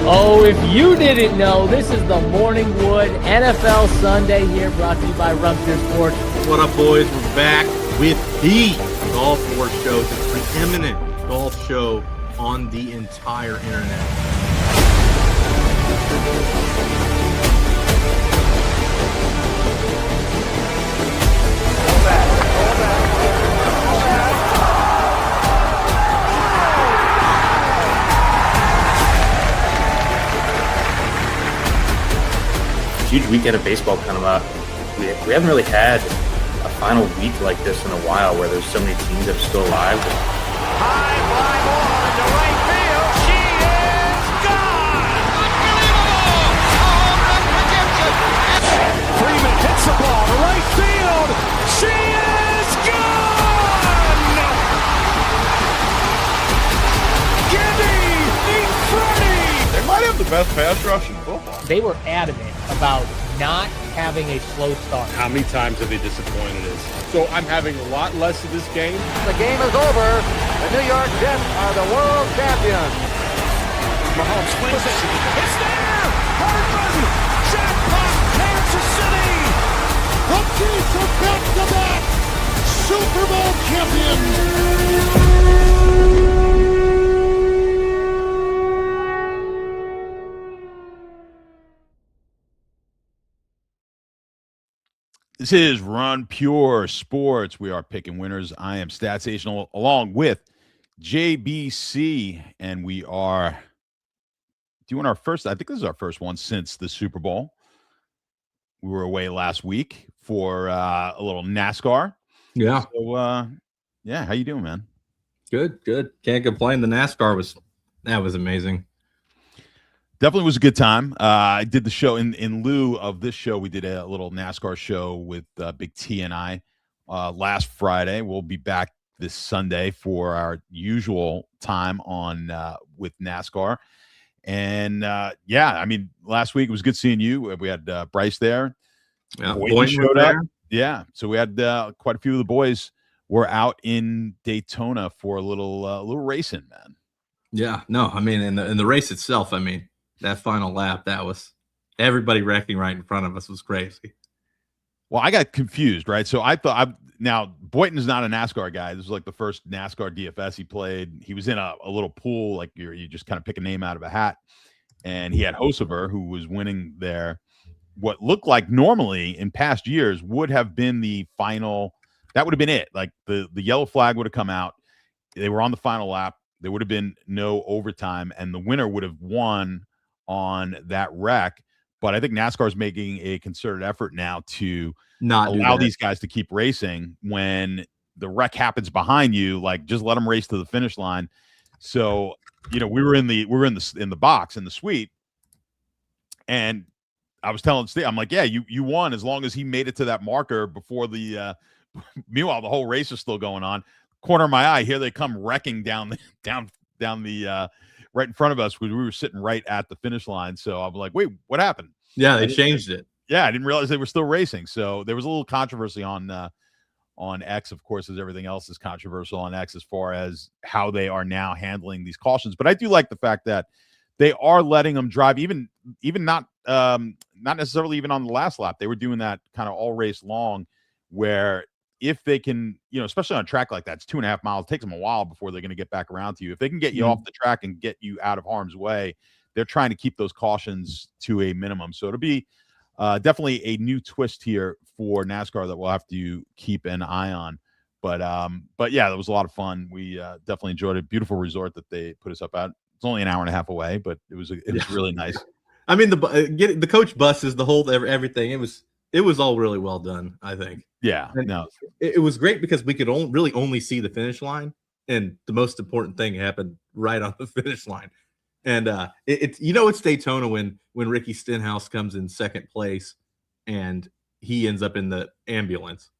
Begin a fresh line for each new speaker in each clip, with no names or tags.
Oh, if you didn't know, this is the Morningwood NFL Sunday here, brought to you by Rumster Sports.
What up, boys? We're back with the Golf War Show, the preeminent golf show on the entire internet.
Huge weekend of baseball coming up. We haven't really had a final week like this in a while where there's so many teams that are still alive.
High fly ball into right field. She is gone! Unbelievable! A home run for Gibson. Freeman hits the ball to right field. She is gone! Gibby meet Freddie.
They might have the best pass rush in football.
They were adamant about not having a slow start.
How many times have they disappointed us? So I'm having a lot less of this game.
The game is over. The New York Jets are the world champions. Mahomes swings it. It's there! Home run! Jackpot! Kansas City! The Chiefs are back-to-back Super Bowl champions!
This is Run Pure Sports. We are picking winners. I am Statsational along with JBC, and we are doing our first, I think this is our first one since the Super Bowl. We were away last week for a little NASCAR.
Yeah.
So, yeah, how you doing, man?
Good. Can't complain. The NASCAR was amazing.
Definitely was a good time. I did the show in lieu of this show. We did a little NASCAR show with Big T and I last Friday. We'll be back this Sunday for our usual time on with NASCAR. And yeah, I mean, last week it was good seeing you. We had Bryce there.
Yeah,
Boynton showed up. Yeah, so we had quite a few of the boys were out in Daytona for a little racing, man.
Yeah, no, I mean, in the race itself, I mean, that final lap, that was everybody wrecking right in front of us was crazy.
Well, I got confused, right? So I thought now Boynton's not a NASCAR guy. This was like the first NASCAR DFS he played. He was in a little pool, like you just kind of pick a name out of a hat. And he had Hosever, who was winning there. What looked like normally in past years would have been the final. That would have been it. Like the yellow flag would have come out. They were on the final lap. There would have been no overtime, and the winner would have won on that wreck. But I think NASCAR is making a concerted effort now to not allow these guys to keep racing when the wreck happens behind you. Like, just let them race to the finish line. So, you know, we were in the box in the suite, and I was telling Steve, I'm like, yeah, you won as long as he made it to that marker before the. Meanwhile, the whole race is still going on. Corner of my eye, here they come wrecking down the right in front of us, because we were sitting right at the finish line. So I'm like, wait, what happened?
Yeah, they changed it.
Yeah, I didn't realize they were still racing. So there was a little controversy on X, of course, as everything else is controversial on X as far as how they are now handling these cautions. But I do like the fact that they are letting them drive, even not necessarily even on the last lap. They were doing that kind of all race long, where if they can, you know, especially on a track like that, it's 2.5 miles. It takes them a while before they're going to get back around to you. If they can get you off the track and get you out of harm's way, they're trying to keep those cautions to a minimum. So it'll be definitely a new twist here for NASCAR that we'll have to keep an eye on. But yeah, that was a lot of fun. We definitely enjoyed it. Beautiful resort that they put us up at. It's only an hour and a half away, but it was really nice.
I mean, the coach buses, the whole everything. It was all really well done, I think.
Yeah,
and
no,
it was great because we could only see the finish line, and the most important thing happened right on the finish line. And it's Daytona when Ricky Stenhouse comes in second place, and he ends up in the ambulance.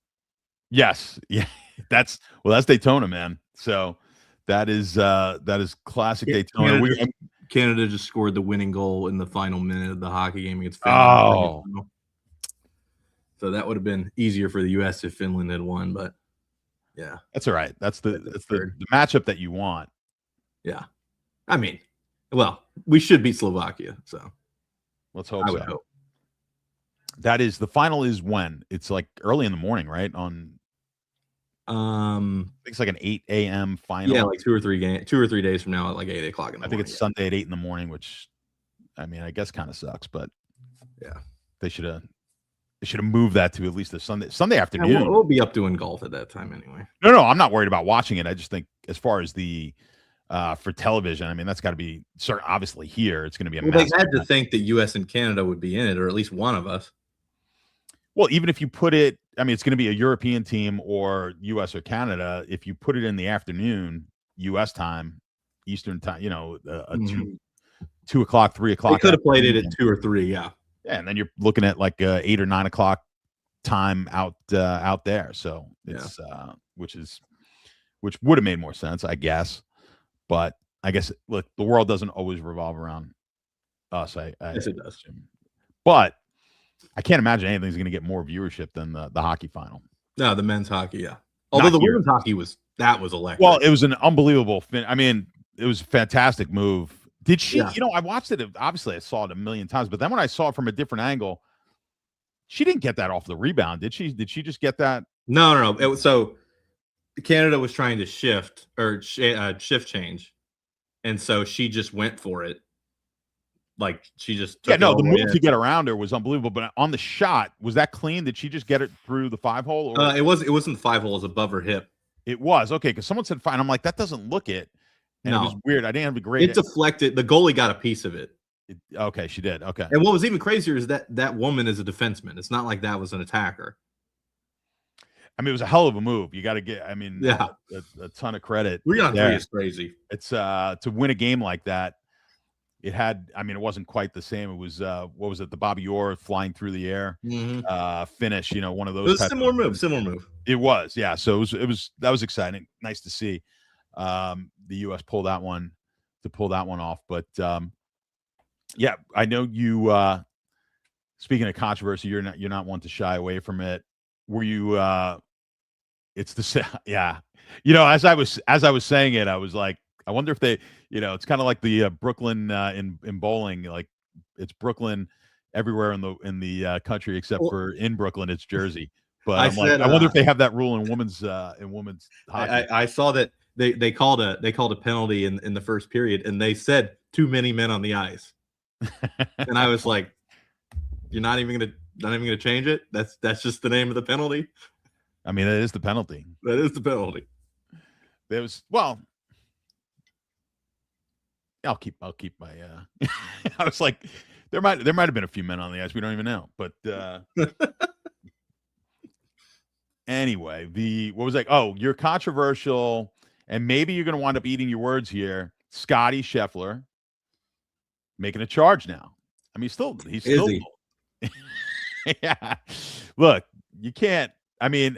Yes, yeah, that's Daytona, man. So that is classic Daytona.
Canada just scored the winning goal in the final minute of the hockey game against
Finland.
Oh. So that would have been easier for the U.S. if Finland had won, but yeah,
that's all right. That's the matchup that you want.
Yeah, I mean, Well, we should beat Slovakia, so
Let's hope
I
so.
would hope.
That is the final is when? It's like early in the morning, right? On I think it's like an 8 a.m. final.
Yeah, like 2 or 3 days from now at like 8 o'clock in the
I
morning.
think it's Sunday at 8 in the morning, which I mean, I guess kind of sucks, but
yeah,
they should have moved that to at least a Sunday afternoon.
Yeah, we'll be up doing golf at that time anyway.
No, I'm not worried about watching it. I just think as far as the for television, I mean, that's got to be certain. Obviously, here it's going to be a.
Well, they had to think that U.S. and Canada would be in it, or at least one of us.
Well, even if you put it, I mean, it's going to be a European team or U.S. or Canada. If you put it in the afternoon, U.S. time, Eastern time, you know, 2 o'clock, 3 o'clock.
They could have played it at 2 or 3, yeah.
Yeah, and then you're looking at like 8 or 9 o'clock time out there. So it's which would have made more sense, I guess. But I guess look, the world doesn't always revolve around us.
Yes, it does.
But I can't imagine anything's going to get more viewership than the hockey final.
No, the men's hockey, yeah. Although the women's hockey was electric.
Well, it was an unbelievable I mean, it was a fantastic move. Did she?
Yeah.
You know, I watched it. Obviously, I saw it a million times. But then when I saw it from a different angle, she didn't get that off the rebound, did she? Did she just get that?
No. So Canada was trying to shift change, and so she just went for it. Like she just took
the move to get around her was unbelievable. But on the shot, was that clean? Did she just get it through the 5-hole?
It wasn't the 5-hole. It was above her hip.
It was okay because someone said fine. I'm like, that doesn't look it. And it was weird. I didn't have a great.
It deflected. The goalie got a piece of it.
Okay, she did. Okay.
And what was even crazier is that woman is a defenseman. It's not like that was an attacker.
I mean, it was a hell of a move. You got to get. I mean,
yeah,
a ton of credit.
3-on-3 is crazy.
It's to win a game like that. It had. I mean, it wasn't quite the same. It was what was it? The Bobby Orr flying through the air finish. You know, one of those.
It was a similar move.
It was, yeah. So it was that was exciting. Nice to see. The U.S. pull that one off, but yeah, I know you. Speaking of controversy, you're not one to shy away from it. Were you? It's the yeah. You know, as I was saying it, I was like, I wonder if they. You know, it's kind of like the Brooklyn in bowling. Like it's Brooklyn everywhere in the country except for in Brooklyn, it's Jersey. But I wonder if they have that rule in women's hockey.
I saw that they called a penalty in the first period, and they said too many men on the ice, and I was like, you're not even gonna change it. That's just the name of the penalty.
I mean, that is the penalty.
That is the penalty.
There was I'll keep my I was like there might have been a few men on the ice, we don't even know, but anyway, what was like, oh, you're controversial and maybe you're going to wind up eating your words here. Scotty Scheffler making a charge now. I mean, he's still yeah. Look, you can't. I mean,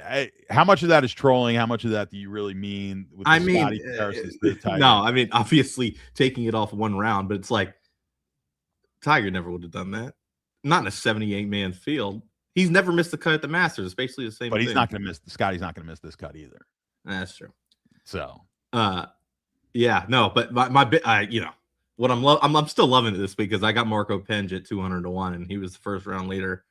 how much of that is trolling? How much of that do you really mean? With
No, I mean, obviously taking it off one round, but it's like Tiger never would have done that. Not in a 78-man field. He's never missed a cut at the Masters. It's basically the same.
But
thing.
He's not going to miss. Scotty's not going to miss this cut either.
That's true.
So,
yeah, no, but my bit, you know, what I'm still loving it this week because I got Marco Penge at 200-1, and he was the first round leader.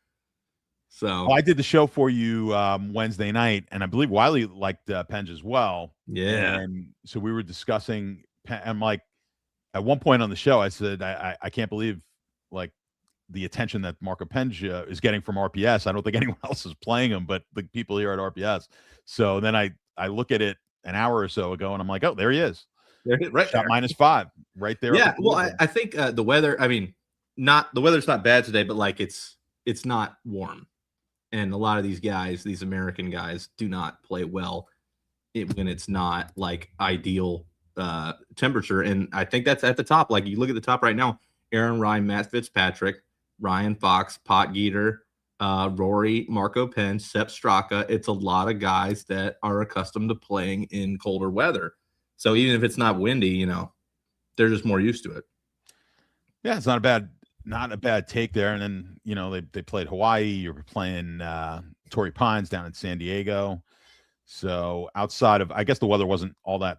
So
I did the show for you Wednesday night, and I believe Wiley liked Penge as well.
Yeah,
and so we were discussing. I'm like, at one point on the show, I said, I can't believe like the attention that Marco Penge is getting from RPS. I don't think anyone else is playing him, but the people here at RPS. So then I look at it an hour or so ago, and I'm like, oh, there he is.
Right,
shot -5, right there.
Yeah, well, I think the weather. I mean, the weather's not bad today, but like it's not warm. And a lot of these guys, these American guys, do not play well when it's not like ideal temperature. And I think that's at the top. Like you look at the top right now, Aaron Ryan, Matt Fitzpatrick, Ryan Fox, Potgieter, Rory, Marco Penge, Sepp Straka. It's a lot of guys that are accustomed to playing in colder weather. So even if it's not windy, you know, they're just more used to it.
Yeah, it's not a bad take there. And then, you know, they played Hawaii. You're playing Torrey Pines down in San Diego. So outside of, I guess the weather wasn't all that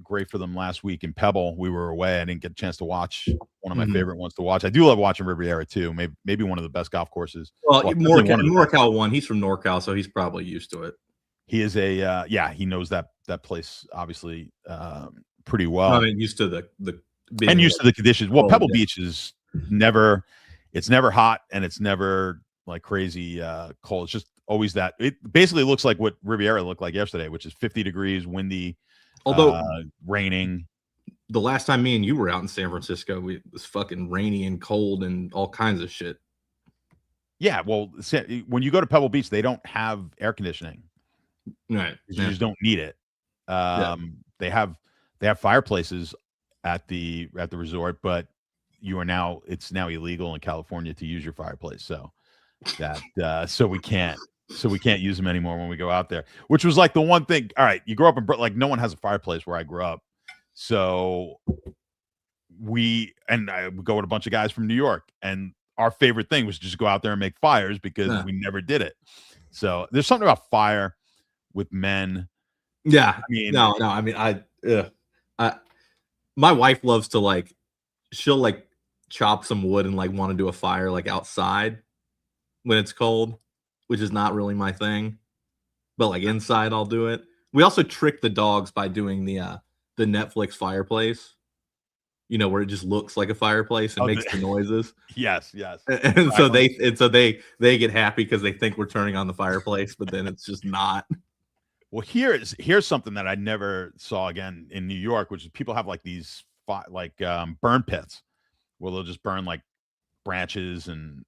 great for them last week in Pebble. We were away. I didn't get a chance to watch one of my favorite ones to watch. I do love watching Riviera too. Maybe one of the best golf courses.
Well,
definitely one of the best.
NorCal won. He's from NorCal, so he's probably used to it.
He is he knows that place obviously pretty well.
I mean, used to the
and used to the conditions. Well, Pebble Beach is never hot and it's never like crazy cold. It's just always that. It basically looks like what Riviera looked like yesterday, which is 50 degrees, windy,
although
raining.
The last time me and you were out in San Francisco, it was fucking rainy and cold and all kinds of shit.
Yeah, well, when you go to Pebble Beach, they don't have air conditioning.
Right.
You just don't need it. They have fireplaces at the resort, but it's now illegal in California to use your fireplace. So that so we can't use them anymore when we go out there, which was like the one thing. All right, you grow up in like no one has a fireplace where I grew up. So I would go with a bunch of guys from New York, and our favorite thing was just go out there and make fires because we never did it. So there's something about fire with men.
Yeah. I mean, my wife loves to she'll chop some wood and want to do a fire outside when it's cold, which is not really my thing. But inside I'll do it. We also trick the dogs by doing the Netflix fireplace, where it just looks like a fireplace and makes the noises.
Yes.
And so they get happy because they think we're turning on the fireplace, but then it's just not.
Well, here's something that I never saw again in New York, which is people have these burn pits where they'll just burn branches and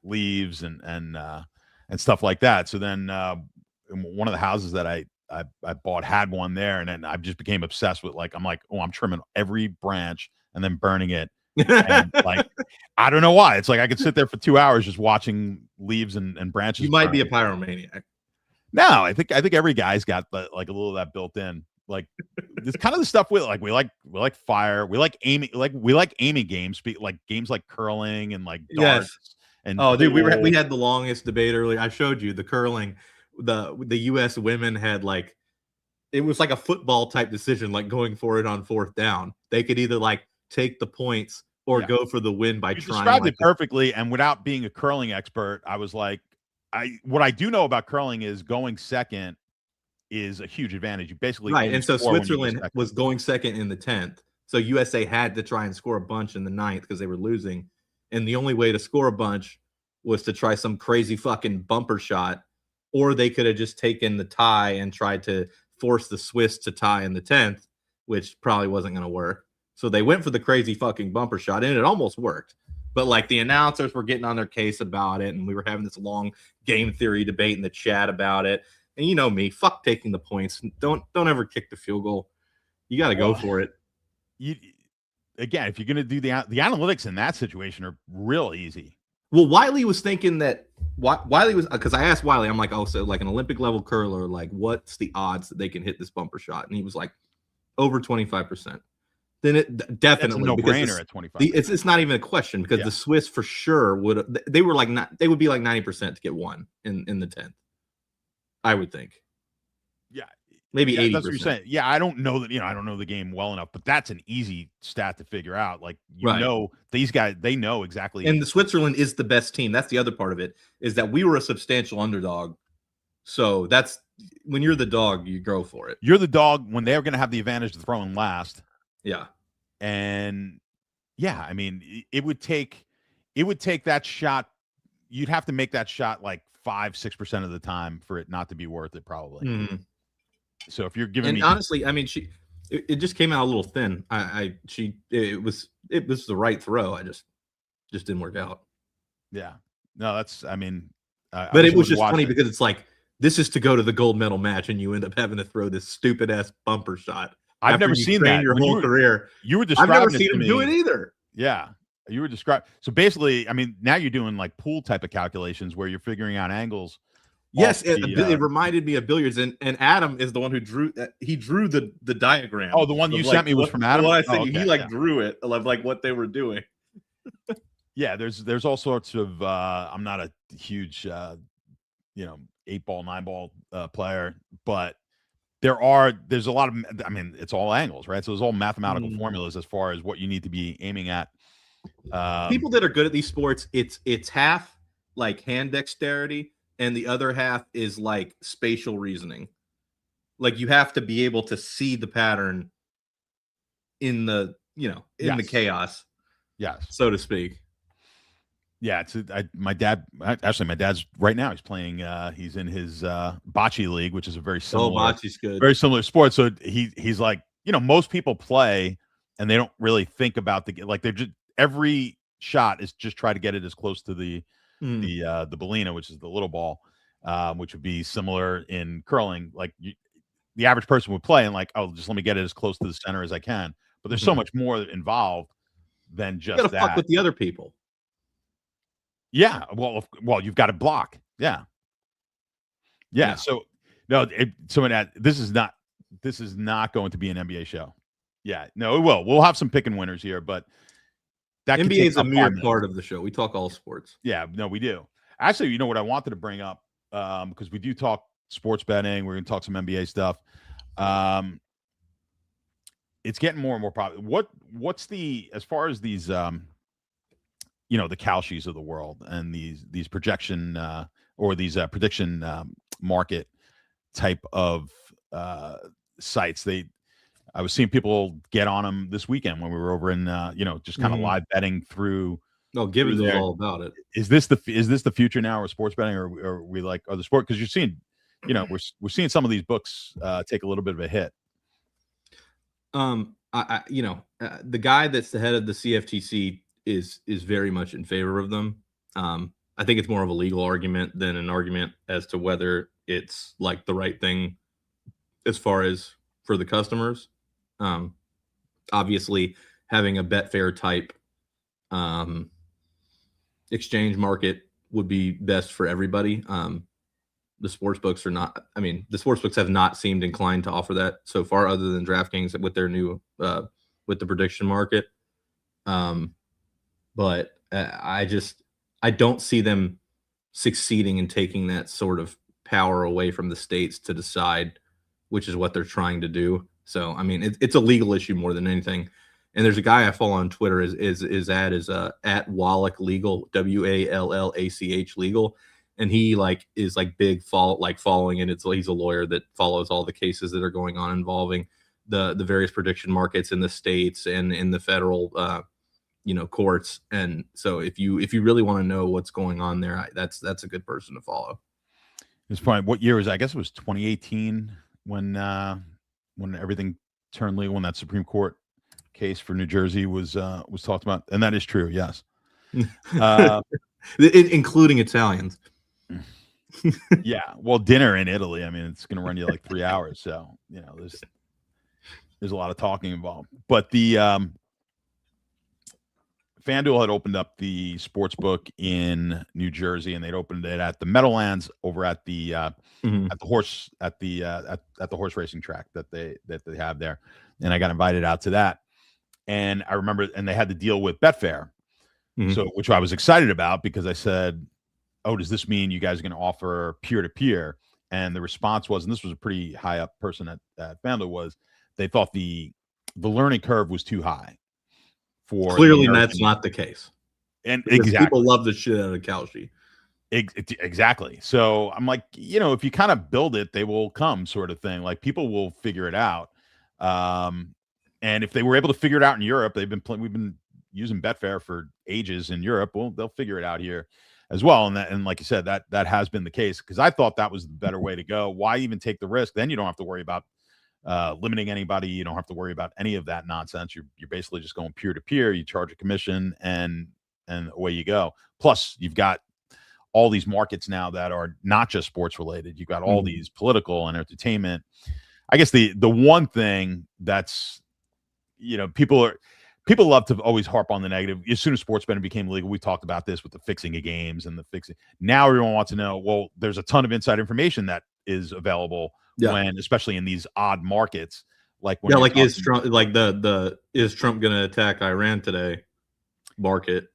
leaves and stuff like that. So then one of the houses that I bought had one there, and then I just became obsessed with I'm trimming every branch and then burning it. And I don't know why. It's I could sit there for 2 hours just watching leaves and branches.
You might be a pyromaniac.
No, I think every guy's got a little of that built in. This kind of the stuff we like fire, we like aiming games, games like curling and darts.
Yes.
And
dude, we had the longest debate earlier. I showed you the curling. The U.S. women had it was a football type decision, going for it on 4th down. They could either take the points or go for the win by
you
trying.
Described it perfectly, and without being a curling expert, I was what I do know about curling is going second is a huge advantage. You basically
and so Switzerland was going second in the 10th, so USA had to try and score a bunch in the 9th because they were losing, and the only way to score a bunch was to try some crazy fucking bumper shot, or they could have just taken the tie and tried to force the Swiss to tie in the 10th, which probably wasn't going to work. So they went for the crazy fucking bumper shot, and it almost worked. But the announcers were getting on their case about it, and we were having this long game theory debate in the chat about it. And you know me, fuck taking the points. Don't ever kick the field goal. You got to go for it.
Again, if you're going to do the analytics in that situation are real easy.
Well, Wiley was thinking that Wiley was, because I asked Wiley, I'm like, oh, so an Olympic level curler, what's the odds that they can hit this bumper shot? And he was over 25%. Then it definitely
no brainer at 25.
It's not even a question because the Swiss for sure would they would be 90% to get one in the 10th. I would think.
Yeah.
Maybe 80%.
That's what you're saying. Yeah, I don't know that, I don't know the game well enough, but that's an easy stat to figure out. Know these guys, they know exactly.
And the Switzerland is the best team. That's the other part of it, is that we were a substantial underdog. So that's when you're the dog, you go for it.
You're the dog when they're going to have the advantage of throwing last.
Yeah.
And yeah, I mean, it would take that shot. You'd have to make that shot 5-6% of the time for it not to be worth it, probably.
Mm-hmm.
So if you're giving me,
honestly, I mean, it just came out a little thin. It was the right throw. I just didn't work out.
Yeah. No, that's, I mean,
but it was just funny because it's this is to go to the gold medal match, and you end up having to throw this stupid ass bumper shot.
I've never seen that
your whole career.
You were describing.
I've never seen him do it either.
Yeah, you were describing. So basically, I mean, now you're doing pool type of calculations where you're figuring out angles.
Yes, it reminded me of billiards, and Adam is the one who drew. He drew the diagram.
Oh, the one you sent me was from Adam.
What I said, he drew it of what they were doing.
Yeah, there's all sorts of. I'm not a huge, 8-ball, 9-ball player, but there's a lot of, I mean, it's all angles, right? So there's all mathematical formulas as far as what you need to be aiming at.
People that are good at these sports, it's half like hand dexterity, and the other half is like spatial reasoning. Like you have to be able to see the pattern in the the chaos, so to speak.
Yeah, my dad's right now. He's playing. He's in his bocce league, which is a very similar.
Bocce's good.
Very similar sport. So he's like, most people play and they don't really think about they're just every shot is just try to get it as close to the ballina, which is the little ball, which would be similar in curling. Like the average person would play and like, oh, just let me get it as close to the center as I can. But there's so much more involved than just
you gotta fuck with the other people.
Yeah, well, you've got to block. Yeah. So no, this is not going to be an NBA show. Yeah, no, it will. We'll have some picking winners here, but that
NBA is a mere part of the show. We talk all sports.
Yeah, no, we do. Actually, you know what I wanted to bring up, because we do talk sports betting. We're going to talk some NBA stuff. It's getting more and more popular. What's as far as these the Kalshis of the world and these projection or these prediction market type of sites. I was seeing people get on them this weekend when we were over in just kind of live betting through.
No, Gibbons is all about it.
Is this the future now, or sports betting, or are we like the sport? Because you're seeing, we're seeing some of these books take a little bit of a hit.
The guy that's the head of the CFTC is very much in favor of them. I think it's more of a legal argument than an argument as to whether it's like the right thing as far as for the customers. Obviously, having a Betfair type exchange market would be best for everybody. The sports books the sports books have not seemed inclined to offer that so far, other than DraftKings with their new with the prediction market. But I don't see them succeeding in taking that sort of power away from the states to decide which is what they're trying to do. So, I mean, it's a legal issue more than anything. And there's a guy I follow on Twitter is at Wallach Legal, WALLACH Legal. And he is big following it. He's a lawyer that follows all the cases that are going on involving the various prediction markets in the states and in the federal courts. And so if you really want to know what's going on there, that's a good person to follow.
It's probably, what year was I guess it was 2018 when everything turned legal, when that Supreme Court case for New Jersey was talked about. And that is true. Yes.
Including Italians.
Yeah. Well, dinner in Italy, I mean, it's going to run you like 3 hours. So, there's a lot of talking involved, but the FanDuel had opened up the sports book in New Jersey, and they'd opened it at the Meadowlands over at the at the horse racing track that they have there. And I got invited out to that, and I remember, and they had to deal with Betfair, so which I was excited about, because I said, "Oh, does this mean you guys are going to offer peer-to-peer?" And the response was, and this was a pretty high up person at FanDuel, was they thought the learning curve was too high.
Clearly, that's not the case.
And
exactly, people love the shit out of Kalshi.
Exactly. So I'm like, if you kind of build it, they will come, sort of thing. Like, people will figure it out. And if they were able to figure it out in Europe, we've been using Betfair for ages in Europe. Well, they'll figure it out here as well. And like you said, that has been the case, because I thought that was the better way to go. Why even take the risk? Then you don't have to worry about limiting anybody. You don't have to worry about any of that nonsense. You're basically just going peer to peer. You charge a commission and away you go. Plus, you've got all these markets now that are not just sports related. You've got all these political and entertainment. I guess the one thing that's, people love to always harp on the negative. As soon as sports betting became legal, we talked about this with the fixing of games and the fixing. Now everyone wants to know, well, there's a ton of inside information that is available. Yeah. When, especially in these odd markets, is Trump is Trump going to attack Iran today? Market.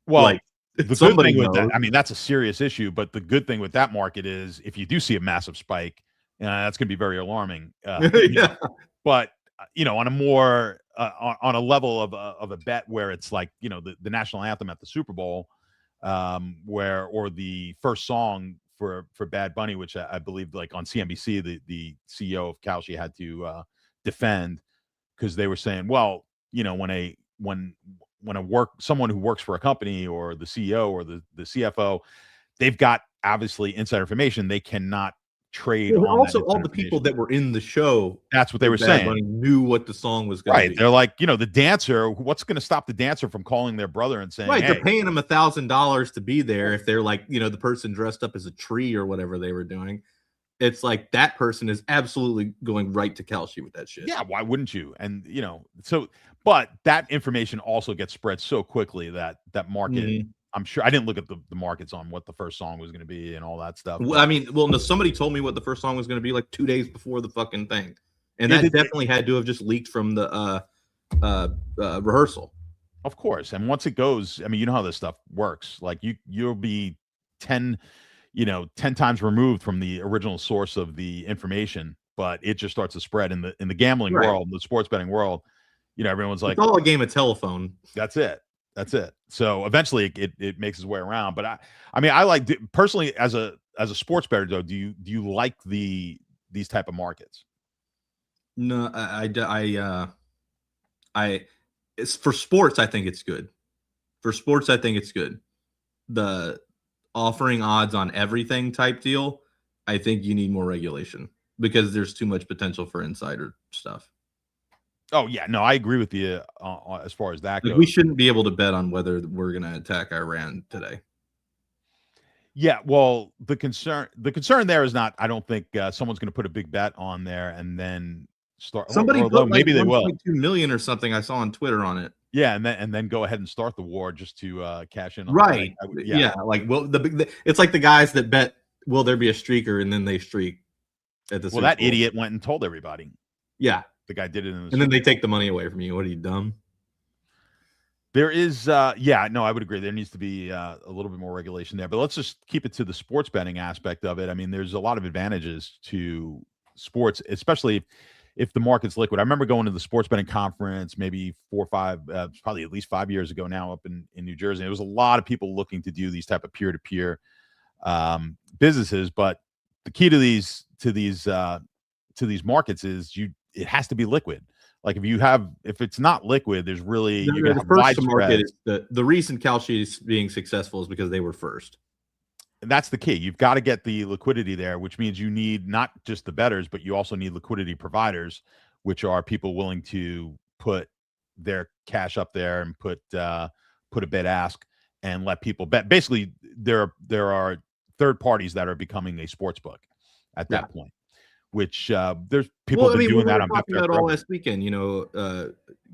Well, the somebody good thing with that, I mean, that's a serious issue. But the good thing with that market is, if you do see a massive spike, That's going to be very alarming.
Yeah.
But on a more on a level of a bet where it's like the national anthem at the Super Bowl, or the first song for Bad Bunny, which I believe like on CNBC the CEO of Kalshi had to defend, because they were saying, well, when someone who works for a company, or the CEO or the CFO, they've got obviously inside information. They cannot trade
Well,
on
also,
that
all the people
information.
that were in the show,
That's what they were
Bad
saying.
Bunny knew what the song was going to
Right.
be.
They're like, the dancer, what's going to stop the dancer from calling their brother and saying,
Right,
hey,
they're paying them $1,000 to be there. If they're like, the person dressed up as a tree or whatever they were doing, it's like that person is absolutely going right to Kalshi with that shit.
yeah, why wouldn't you? And but that information also gets spread so quickly that market.
Mhm.
I'm sure I didn't look at the markets on what the first song was going to be and all that stuff.
Well, I mean, no, somebody told me what the first song was going to be like 2 days before the fucking thing, and
Yeah,
that definitely had to have just leaked from the rehearsal.
Of course. And once it goes, I mean, you know how this stuff works. Like you'll be 10 times removed from the original source of the information, but it just starts to spread in the gambling
Right.
world, the sports betting world. Everyone's like,
It's all a game of telephone.
that's it. So eventually it makes its way around. But I mean, I like personally as a sports bettor though, do you like these type of markets?
No, it's for sports. I think it's good. For sports, I think it's good. The offering odds on everything type deal, I think you need more regulation because there's too much potential for insider stuff.
Oh yeah, no, I agree with you as far as that goes.
We shouldn't be able to bet on whether we're going to attack Iran today.
Yeah, well, the concern there is not. I don't think someone's going to put a big bet on there and then start.
Somebody put like
maybe they will.
1.2 million or something. I saw on Twitter on it.
Yeah, and then go ahead and start the war just to cash in. On
Right. Yeah. Like, well, it's like the guys that bet, will there be a streaker, and then they streak at the.
Well, that idiot went and told everybody.
Yeah,
the guy did it,
and then they take the money away from you. What are you, dumb?
There is, no, I would agree. There needs to be a little bit more regulation there. But let's just keep it to the sports betting aspect of it. I mean, there's a lot of advantages to sports, especially if the market's liquid. I remember going to the sports betting conference maybe 4 or 5, probably at least 5 years ago now, up in New Jersey. There was a lot of people looking to do these type of peer-to-peer businesses. But the key to these markets is it has to be liquid. Like if it's not liquid, there's really you're gonna have
first to market is the reason Kalshi is being successful is because they were first.
And that's the key. You've got to get the liquidity there, which means you need not just the bettors, but you also need liquidity providers, which are people willing to put their cash up there and put a bid ask and let people bet. Basically, there are third parties that are becoming a sports book at that point. Which there's people doing that on
talking about all last weekend.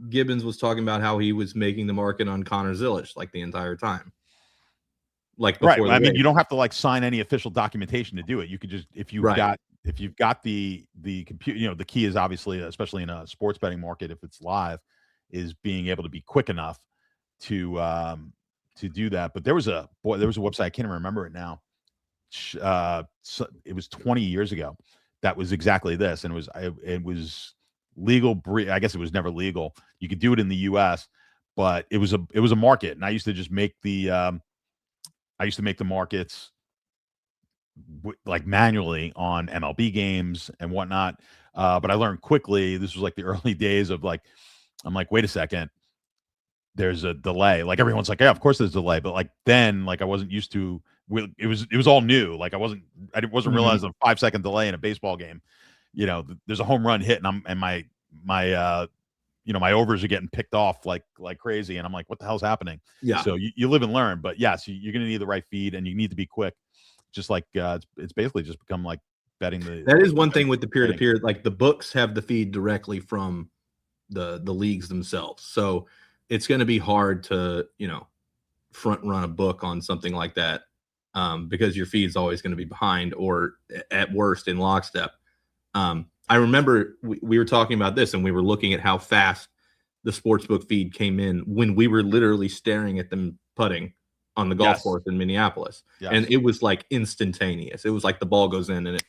Gibbons was talking about how he was making the market on Connor Zilish like the entire time. Like
right. I mean, you don't have to like sign any official documentation to do it. You could just if you've got the computer, the key is obviously, especially in a sports betting market, if it's live, is being able to be quick enough to do that. But there was a website, I can't even remember it now. So it was 20 years ago. That was exactly this, and it was legal. I guess it was never legal. You could do it in the U.S., but it was a market, and I used to just make the markets like manually on MLB games and whatnot. But I learned quickly. This was like the early days of like, I'm like, wait a second, there's a delay. Like everyone's like, yeah, of course there's a delay, but like then like I wasn't used to. It was all new. Like I wasn't realizing a 5-second delay in a baseball game. There's a home run hit and my my overs are getting picked off like crazy. And I'm like, what the hell's happening?
Yeah.
So you live and learn, but yeah, so you're going to need the right feed and you need to be quick. Just like it's basically just become like betting
that is one thing with the peer-to-peer, like the books have the feed directly from the leagues themselves. So it's going to be hard to, front run a book on something like that. Because your feed is always going to be behind or at worst in lockstep. I remember we were talking about this and we were looking at how fast the sportsbook feed came in when we were literally staring at them putting on the golf course in Minneapolis. Yes. And it was like instantaneous. It was like the ball goes in and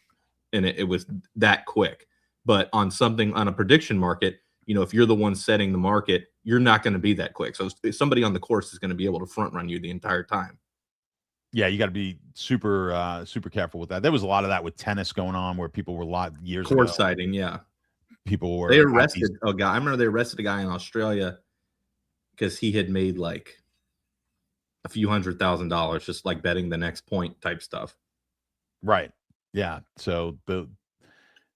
and it was that quick. But on a prediction market, if you're the one setting the market, you're not going to be that quick. So somebody on the course is going to be able to front run you the entire time.
Yeah, you got to be super careful with that. There was a lot of that with tennis going on, where people were years ago.
Course sighting, yeah.
People were.
They arrested a guy. I remember they arrested a guy in Australia because he had made like a few $100,000 just like betting the next point type stuff.
Right. Yeah. So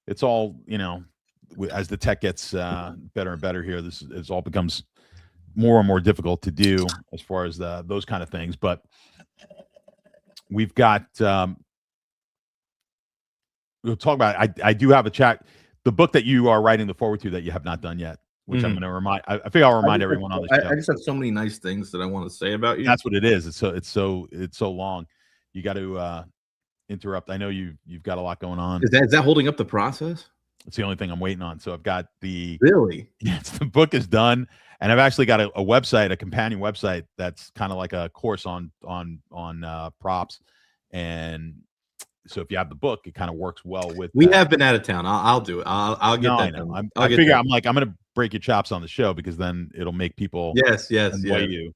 it's all, as the tech gets better and better here, it all becomes more and more difficult to do as far as those kind of things. But we've got we'll talk about it. I do have a chat. The book that you are writing the forward to that you have not done yet, which I'm going to remind. I think I'll remind everyone on the show.
I just have so many nice things that I want to say about you.
That's what it is. It's so long. You got to interrupt. I know you've got a lot going on.
Is that holding up the process?
It's the only thing I'm waiting on. So I've got
really.
Yes, the book is done, and I've actually got a website, a companion website that's kind of like a course on props. And so if you have the book, it kind of works well with.
We have been out of town. I'll do it. I'll get that.
I figure I'm going to break your chops on the show because then it'll make people
yes
you.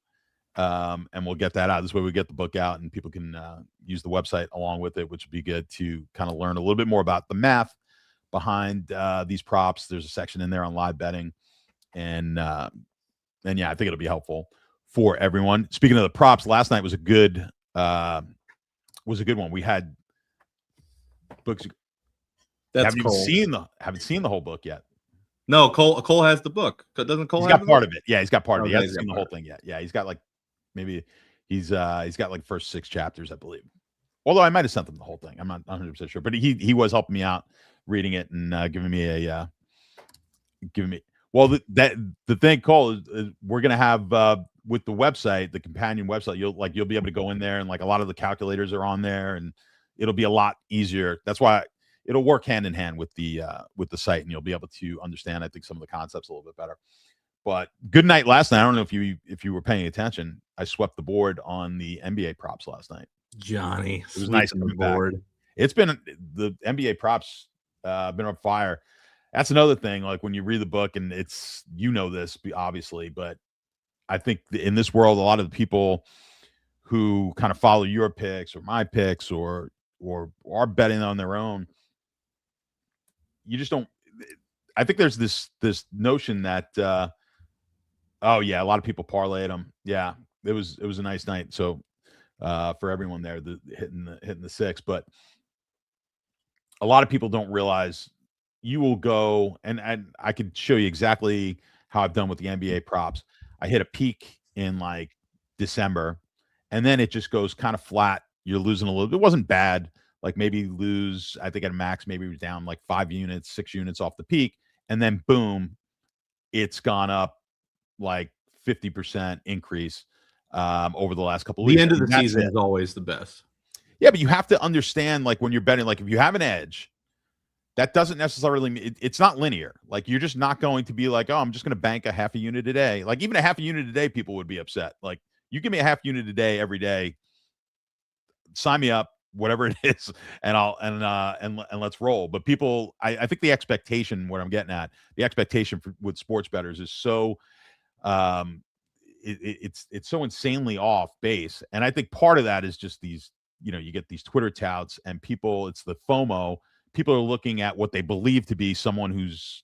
And we'll get that out. This way we get the book out and people can use the website along with it, which would be good to kind of learn a little bit more about the math behind these props. There's a section in there on live betting, and yeah, I think it'll be helpful for everyone. Speaking of the props, last night was a good one. We had books. Haven't seen the whole book yet.
No, Cole has the book. Doesn't Cole?
He's got part of it. Yeah, he's got part of it. He
Okay,
hasn't seen the whole thing yet. Yeah, he's got maybe he's got like first 6 chapters, I believe. Although I might have sent him the whole thing. I'm not 100% sure, but he was helping me out reading it and giving me well, the thing, Cole, is we're gonna have with the website, the companion website, you'll be able to go in there and like a lot of the calculators are on there, and it'll be a lot easier. That's why it'll work hand in hand with the site, and you'll be able to understand, I think, some of the concepts a little bit better. But good night last night. I don't know if you were paying attention. I swept the board on the NBA props last night.
Johnny,
it was nice coming back. It's been the NBA props been on fire. That's another thing. Like when you read the book, and it's this obviously, but I think in this world, a lot of the people who kind of follow your picks or my picks or are betting on their own, you just don't. I think there's this notion that oh yeah, a lot of people parlayed them. Yeah, it was a nice night. So for everyone there, hitting the 6, but a lot of people don't realize you will go, and I could show you exactly how I've done with the NBA props. I hit a peak in like December, and then it just goes kind of flat. You're losing a little bit. It wasn't bad. Like maybe lose, I think at max, maybe it was down like 5 units, 6 units off the peak. And then boom, it's gone up like 50% increase over the last couple of weeks.
The end of the season is always the best.
Yeah, but you have to understand, like when you're betting, like if you have an edge, that doesn't necessarily mean it's not linear. Like you're just not going to be like, oh, I'm just going to bank a half a unit a day. Like even a half a unit a day, people would be upset. Like you give me a half unit a day every day, sign me up, whatever it is, and let's roll. But people, I think the expectation, what I'm getting at, the expectation with sports bettors is so it's so insanely off base. And I think part of that is just these, you get these Twitter touts and people, it's the FOMO. People are looking at what they believe to be someone who's,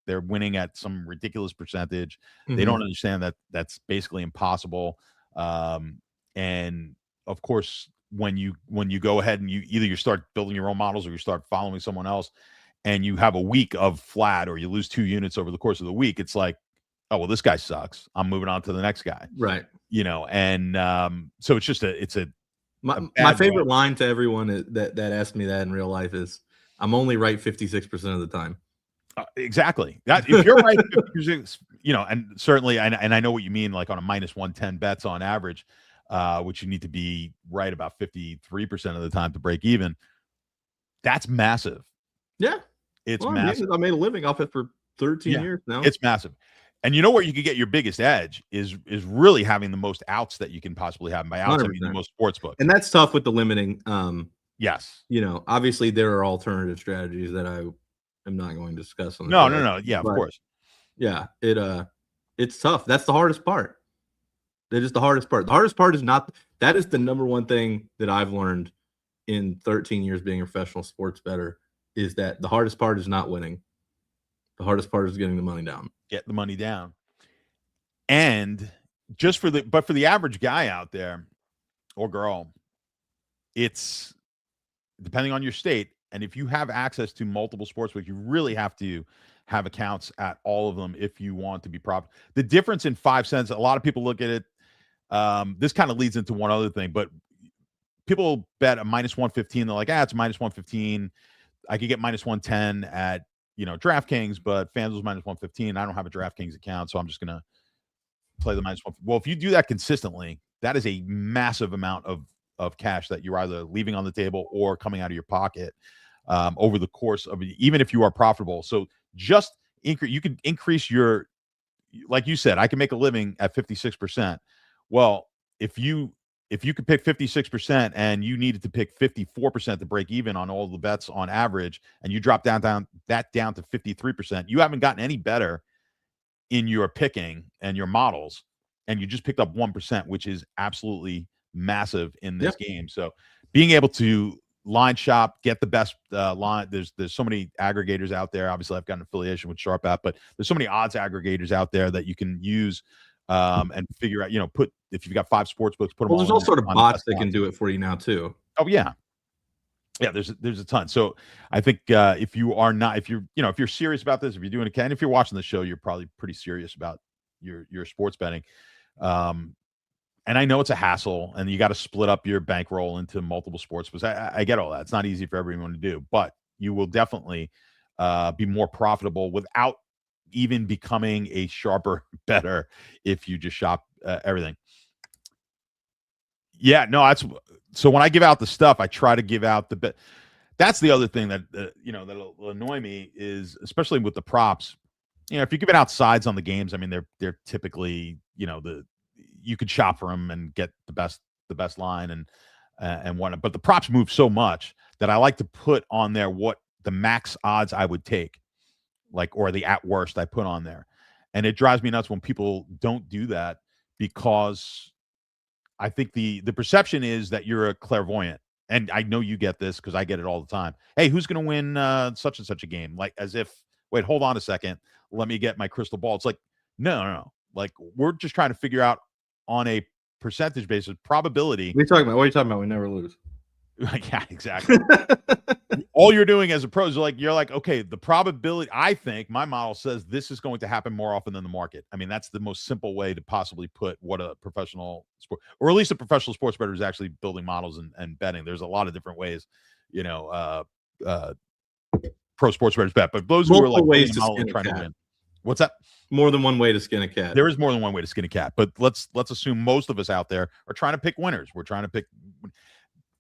they're winning at some ridiculous percentage. Mm-hmm. They don't understand that that's basically impossible. And of course, when you go ahead and you start building your own models or you start following someone else and you have a week of flat or you lose 2 units over the course of the week, it's like, oh, well, this guy sucks. I'm moving on to the next guy.
Right.
And so it's just
my favorite line to everyone that asked me that in real life is, I'm only right 56% of the time.
Exactly. That if you're right 50%, and certainly, and I know what you mean, like on a minus 110 bets on average, which you need to be right about 53% of the time to break even. That's massive.
Yeah.
It's massive.
I made a living off it for 13 years now.
It's massive. And you know where you could get your biggest edge is really having the most outs that you can possibly have. And by outs, 100%. I mean the most sports book.
And that's tough with the limiting.
Yes.
Obviously there are alternative strategies that I am not going to discuss on the
No,
show.
no, no. Yeah, of course.
Yeah, it's tough. That's the hardest part. That is the hardest part. The hardest part is not that is the number one thing that I've learned in 13 years being a professional sports bettor is that the hardest part is not winning. The hardest part is getting the money down.
Get the money down. And just for the average guy out there or girl, it's depending on your state. And if you have access to multiple sportsbooks, you really have to have accounts at all of them if you want to be profitable. The difference in 5 cents, a lot of people look at it. This kind of leads into one other thing, but people bet a minus 115. They're like, it's minus 115. I could get minus 110 at DraftKings, but FanDuel's minus 115. I don't have a DraftKings account, so I'm just gonna play the minus one. Well, if you do that consistently, that is a massive amount of cash that you're either leaving on the table or coming out of your pocket over the course of even if you are profitable. So just you can increase your, like you said, I can make a living at 56%. Well, if you could pick 56% and you needed to pick 54% to break even on all the bets on average, and you drop down to 53%, you haven't gotten any better in your picking and your models, and you just picked up 1%, which is absolutely massive in this game. So being able to line shop, get the best line, there's so many aggregators out there. Obviously I've got an affiliation with Sharp app, but there's so many odds aggregators out there that you can use and figure out, if you've got 5 sports books, put them
there's all sort of bots that can do it for you now too.
Oh yeah. Yeah, there's a ton. So I think if you're serious about this, if you're doing it, and if you're watching the show, you're probably pretty serious about your sports betting. And I know it's a hassle, and you got to split up your bankroll into multiple sports books. I get all that. It's not easy for everyone to do, but you will definitely be more profitable without even becoming a sharper bettor if you just shop everything. Yeah, no, so when I give out the stuff, I try to give out the bet. That's the other thing that that'll annoy me is, especially with the props. If you're giving out sides on the games, I mean they're typically you could shop for them and get the best line and whatnot. But the props move so much that I like to put on there what the max odds I would take, or the at worst I put on there, and it drives me nuts when people don't do that, because I think the perception is that you're a clairvoyant. And I know you get this because I get it all the time. Hey, who's going to win such and such a game? Like, as if, wait, hold on a second. Let me get my crystal ball. It's like, no. Like, we're just trying to figure out on a percentage basis, probability.
What are you talking about? We never lose.
Yeah, exactly. All you're doing as a pro is you're like, okay, the probability, I think my model says this is going to happen more often than the market. I mean, that's the most simple way to possibly put what a professional sport, or at least a professional sports bettor, is actually building models and betting. There's a lot of different ways, pro sports bettors bet, but those who are like
ways to
trying to win. What's that?
More than one way to skin a cat.
There is more than one way to skin a cat, but let's assume most of us out there are trying to pick winners. We're trying to pick.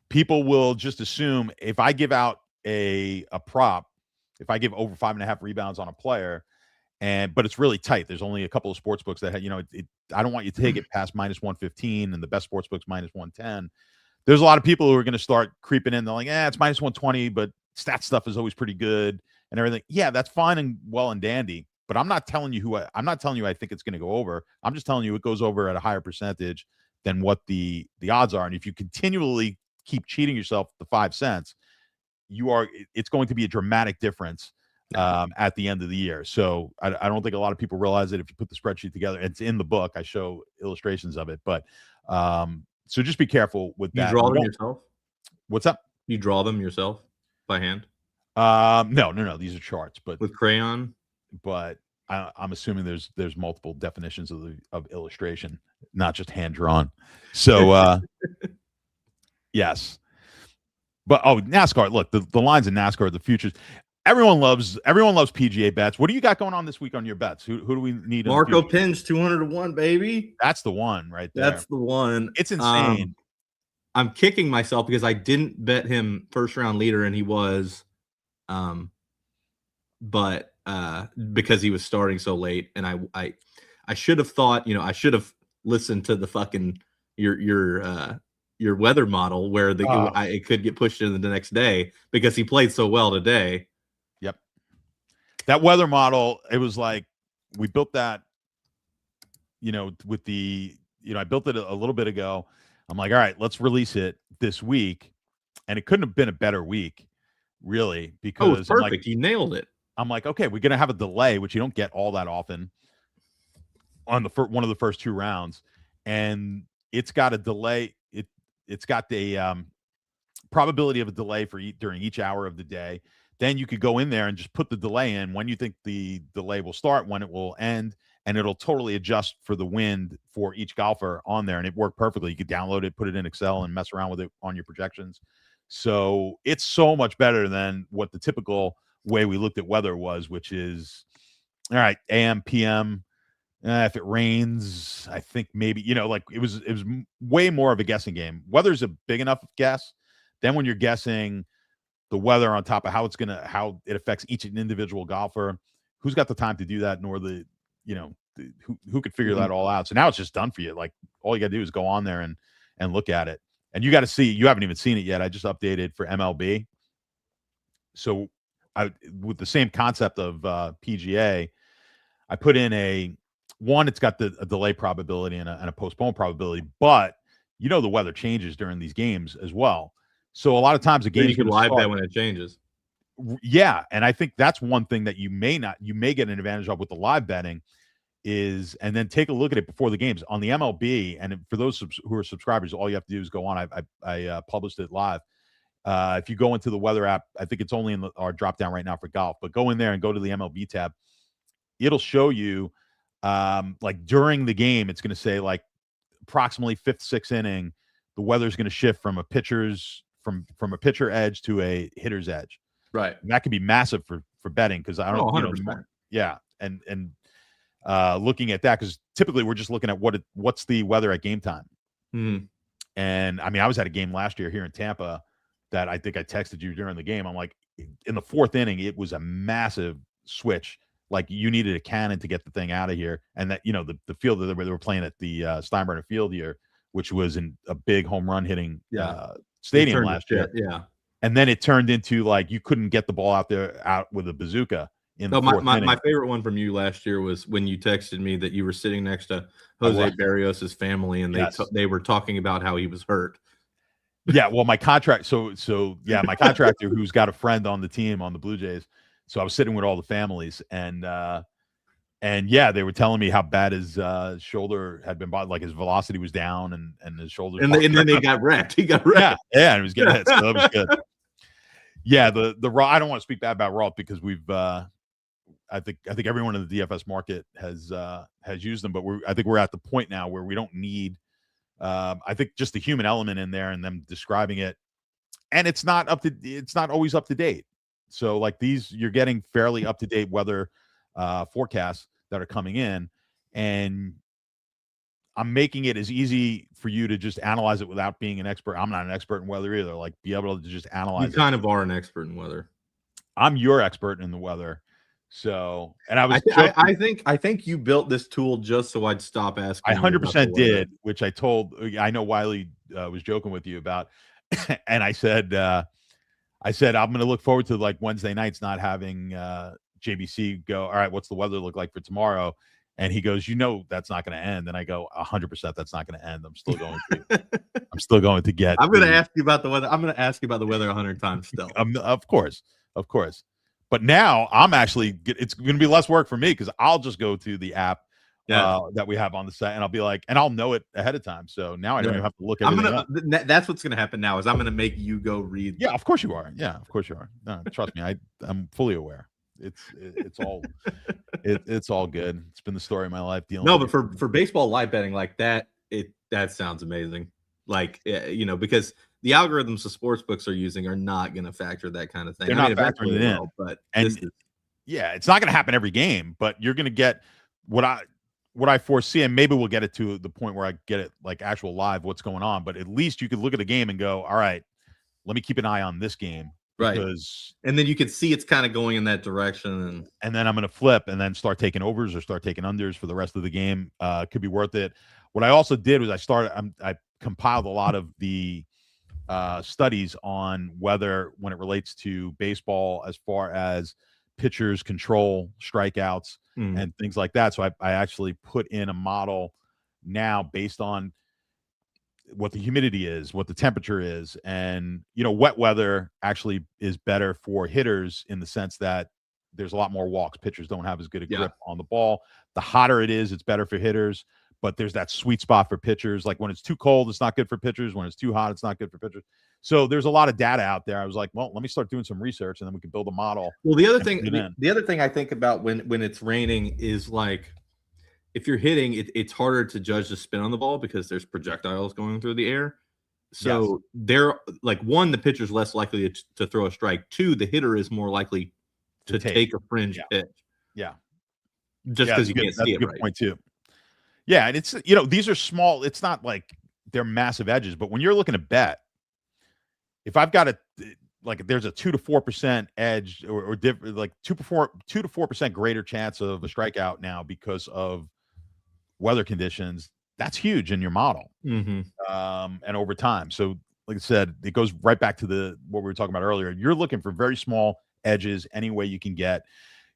People will just assume if I give out a prop, if I give over 5.5 rebounds on a player, but it's really tight. There's only a couple of sports books that I don't want you to take it past minus 115, and the best sports books minus 110. There's a lot of people who are going to start creeping in. They're like, it's minus 120, but stat stuff is always pretty good and everything. Yeah, that's fine and well and dandy. But I'm not telling you I think it's going to go over. I'm just telling you it goes over at a higher percentage than what the odds are. And if you continually keep cheating yourself the 5 cents, it's going to be a dramatic difference at the end of the year. So I don't think a lot of people realize it. If you put the spreadsheet together, it's in the book. I show illustrations of it, but so just be careful with that.
You draw them yourself?
What's up?
You draw them yourself by hand?
No. These are charts, but
with crayon.
But I'm assuming there's multiple definitions of illustration, not just hand drawn. So yes. But NASCAR, look, the lines in NASCAR are the futures. Everyone loves PGA bets. What do you got going on this week on your bets? Who do we need?
Marco Pins 200-1, baby.
That's the one right there.
That's the one.
It's insane.
I'm kicking myself because I didn't bet him first round leader, and he was, but because he was starting so late, and I should have thought, I should have listened to the fucking your your weather model where it could get pushed into the next day because he played so well today.
Yep. That weather model, it was like we built that, with the, I built it a little bit ago. I'm like, all right, let's release it this week. And it couldn't have been a better week, really, because
it's perfect. He nailed it.
I'm like, okay, we're going to have a delay, which you don't get all that often on one of the first 2 rounds. And it's got a delay. It's got the probability of a delay during each hour of the day. Then you could go in there and just put the delay in when you think the delay will start, when it will end, and it'll totally adjust for the wind for each golfer on there. And it worked perfectly. You could download it, put it in Excel, and mess around with it on your projections. So it's so much better than what the typical way we looked at weather was, which is, all right, AM, PM. If it rains, I think maybe, like it was way more of a guessing game. Weather's a big enough guess. Then when you're guessing the weather on top of how it affects each individual golfer, who's got the time to do that, nor who could figure that all out. So now it's just done for you. Like all you got to do is go on there and look at it. And you got to see, you haven't even seen it yet. I just updated for MLB. So with the same concept of PGA, I put in it's got a delay probability and a postpone probability, but the weather changes during these games as well. So a lot of times a game,
you can live bet when it changes.
Yeah. And I think that's one thing that you may get an advantage of with the live betting and then take a look at it before the games on the MLB. And for those who are subscribers, all you have to do is go on. I published it live. If you go into the weather app, I think it's only in our drop down right now for golf, but go in there and go to the MLB tab. It'll show you like during the game, it's going to say like approximately 5th, 6th inning, the weather's going to shift from a pitcher's from a pitcher edge to a hitter's edge.
Right.
And that could be massive for betting because I don't know.
100%.
Yeah. And looking at that, because typically we're just looking at what's the weather at game time.
Mm-hmm.
And I mean, I was at a game last year here in Tampa that I think I texted you during the game. I'm like, in the 4th inning, it was a massive switch. Like you needed a cannon to get the thing out of here. And that, the field that they were playing at the Steinbrenner Field here, which was in a big home run hitting stadium last year.
Yeah.
And then it turned into like you couldn't get the ball out with a bazooka in the 4th inning.
My favorite one from you last year was when you texted me that you were sitting next to Jose Barrios' family and they were talking about how he was hurt.
Yeah, well, my contract. So my contractor who's got a friend on the team on the Blue Jays. So I was sitting with all the families, and yeah, they were telling me how bad his shoulder had been bothered, like his velocity was down, and his shoulder.
And then they got wrecked. He got wrecked.
Yeah, and he was getting hit. So that was good. Yeah, the raw. I don't want to speak bad about raw because we've. I think everyone in the DFS market has used them, but I think we're at the point now where we don't need. I think just the human element in there and them describing it, and it's not always up to date. So like these, you're getting fairly up to date weather forecasts that are coming in, and I'm making it as easy for you to just analyze it without being an expert. I'm not an expert in weather either. Like be able to just analyze.
You kind of are an expert in weather.
I'm your expert in the weather. So, and
I think you built this tool just so I'd stop asking.
I 100% did, which I know Wiley was joking with you about, and I said I'm going to look forward to like Wednesday nights not having JBC go, all right, what's the weather look like for tomorrow? And he goes, that's not going to end. And I go, 100% that's not going to end. I'm still going to get.
I'm going to ask you about the weather. I'm going to ask you about the weather 100 times still.
Of course. But now it's going to be less work for me because I'll just go to the app that we have on the site and I'll be like, and I'll know it ahead of time. So now I don't even have to look at it.
That's what's going to happen now is I'm going to make you go read.
Yeah, of course you are. No, trust me. I'm fully aware. It's all it's all good. It's been the story of my life dealing.
No, but for baseball live betting like that, that sounds amazing. Like because the algorithms the sports books are using are not going to factor that kind of thing.
They're not factoring it in,
but
it's not going to happen every game. But you're going to get what I foresee, and maybe we'll get it to the point where I get it like actual live what's going on. But at least you could look at the game and go, all right, let me keep an eye on this game.
Right. And then you can see it's kind of going in that direction. And
then I'm going to flip and then start taking overs or start taking unders for the rest of the game. Could be worth it. What I also did was I compiled a lot of the studies on weather when it relates to baseball as far as pitchers control strikeouts and things like that. So I actually put in a model now based on what the humidity is, what the temperature is. And, wet weather actually is better for hitters in the sense that there's a lot more walks. Pitchers don't have as good a grip on the ball. The hotter it is, it's better for hitters. But there's that sweet spot for pitchers. Like when it's too cold, it's not good for pitchers. When it's too hot, it's not good for pitchers. So there's a lot of data out there. I was like, well, let me start doing some research and then we can build a model.
Well, the other thing I think about when it's raining is like, if you're hitting, it's harder to judge the spin on the ball because there's projectiles going through the air. So they're like, one, the pitcher's less likely to throw a strike. Two, the hitter is more likely to take a fringe pitch.
Yeah.
Just because you can't see it, right?
Point too. Yeah, and it's these are small. It's not like they're massive edges, but when you're looking to bet, if I've got there's a 2 to 4% edge or like 2 to 4% greater chance of a strikeout now because of weather conditions, that's huge in your model. And over time. So like I said, it goes right back to what we were talking about earlier. You're looking for very small edges any way you can get.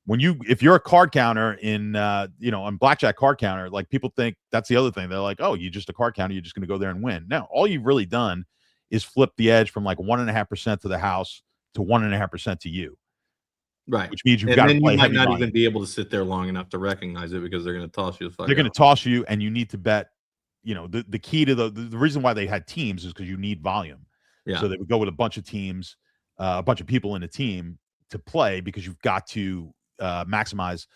If you're a card counter on blackjack card counter, like people think that's the other thing. They're like, oh, you're just a card counter. You're just going to go there and win. No, all you've really done is flip the edge from like 1.5% to the house to 1.5% to you.
Right.
Which means you
might not even be able to sit there long enough to recognize it because they're going to toss you.
They're going to toss you, and you need to bet. The key to the reason why they had teams is because you need volume.
Yeah.
So they would go with a bunch of teams, a bunch of people in a team to play because you've got to maximize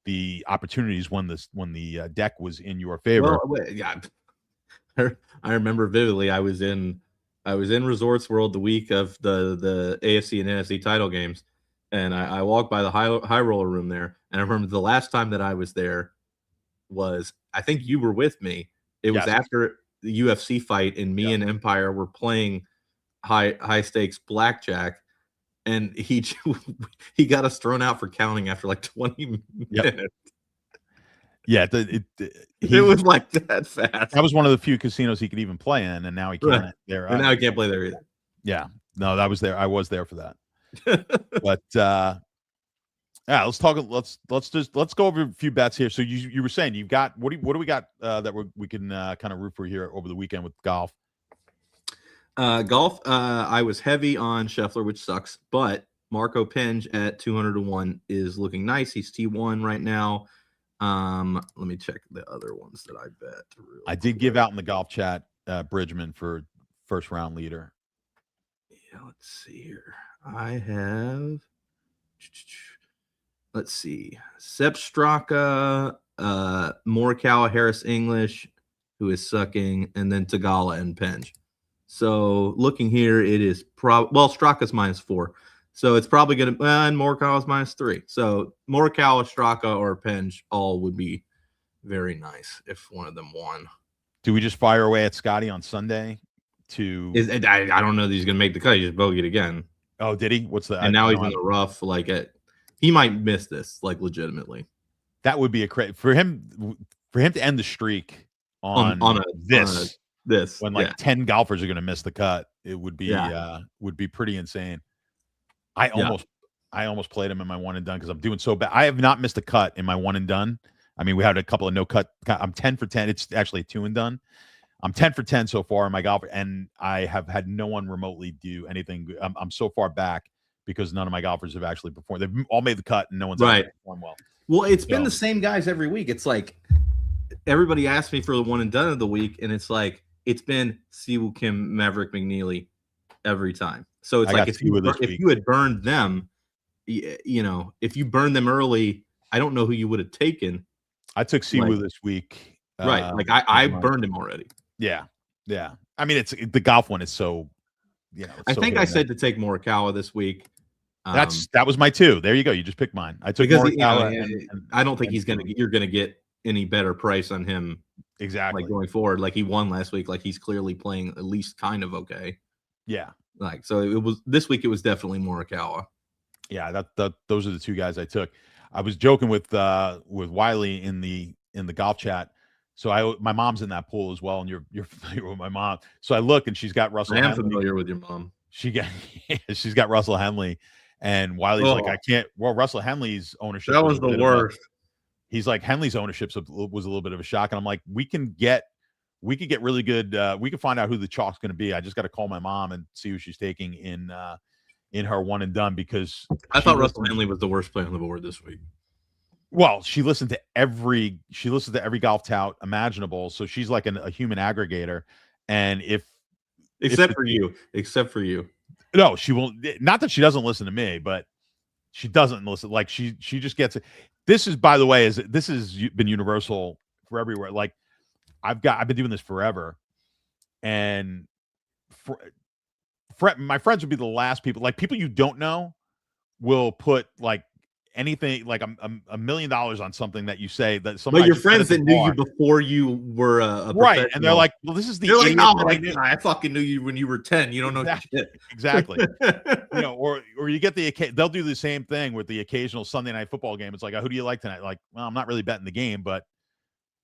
the opportunities when the deck was in your favor.
I remember vividly. I was in Resorts World the week of the AFC and NFC title games, and I walked by the high roller room there, and I remember the last time that I was there was, I think you were with me. It was after the UFC fight, and me and Empire were playing high stakes blackjack. And he got us thrown out for counting after like 20 minutes.
Yeah,
it was like that fast.
That was one of the few casinos he could even play in, and now he can't.
Right. And now he can't play there either.
Yeah, no, I was there for that. But let's talk. Let's go over a few bets here. So you were saying you've got what do we got that we can kind of root for here over the weekend with golf?
Golf, I was heavy on Scheffler, which sucks, but Marco Penge at 200-1 is looking nice. He's T1 right now. Let me check the other ones that I bet.
I did give out in the golf chat Bridgman for first round leader.
Yeah, let's see here. I have, let's see, Sepp Straka, Morikawa, Harris English, who is sucking, and then Tagala and Penge. So looking here, it is Straka's -4. So it's probably going to, and Morikawa's -3. So Morikawa, Straka, or Penge all would be very nice if one of them won.
Do we just fire away at Scotty on Sunday?
I don't know that he's going to make the cut. He just bogeyed again.
Oh, did he? What's that?
And now he's in the rough. He might miss this, like legitimately.
That would be for him to end the streak on this when 10 golfers are going to miss the cut. It would be pretty insane. I almost played him in my one and done because I'm doing so bad. I have not missed a cut in my one and done. I mean, we had a couple of no cut. I'm 10 for 10. It's actually a 2 and done. I'm 10 for 10 so far in my golf, and I have had no one remotely do anything. I'm so far back because none of my golfers have actually performed. They've all made the cut, and no one's performed well.
Well, it's been the same guys every week. It's like everybody asks me for the one and done of the week, and it's like it's been Siwoo Kim, Maverick McNeely every time. So it's like if you had burned them, if you burned them early, I don't know who you would have taken.
I took Siwoo this week.
Right. I burned him already.
Yeah. Yeah. I mean, it's the golf one is so,
I think I said to take Morikawa this week.
That was my 2. There you go. You just picked mine. I took Morikawa.
I don't think you're going to get any better price on him.
Exactly.
Going forward. Like he won last week. Like he's clearly playing at least kind of okay.
Yeah.
So it was this week. It was definitely Morikawa.
Yeah. Those are the 2 guys I took. I was joking with Wiley in the golf chat. So my mom's in that pool as well, and you're familiar with my mom. So I look, and she's got Russell
I am
Henley.
familiar with your mom.
She's got Russell Henley, and Wiley's like, I can't. Well, Russell Henley's ownership
That was
a
the
bit
worst.
he's like, Henley's ownership was a little bit of a shock, and I'm like, we could get really good. We can find out who the chalk's going to be. I just got to call my mom and see who she's taking in her one and done, because
I thought Russell Henley was the worst play on the board this week.
Well, she listened to every golf tout imaginable, so she's like a human aggregator. And
except for you,
no, she won't. Not that she doesn't listen to me, but she doesn't listen. Like she just gets it. This is, by the way, this has been universal for everywhere. Like I've been doing this forever, and my friends would be the last people. Like people you don't know will put like anything, like $1 million on something that you say that somebody.
But your friends that knew you before you were a
right, and they're like, "Well, this is the."
They're like, "No, I fucking knew you when you were 10. You don't know shit."
Exactly. Or you get they'll do the same thing with the occasional Sunday night football game. It's like, who do you like tonight? Like, well, I'm not really betting the game, but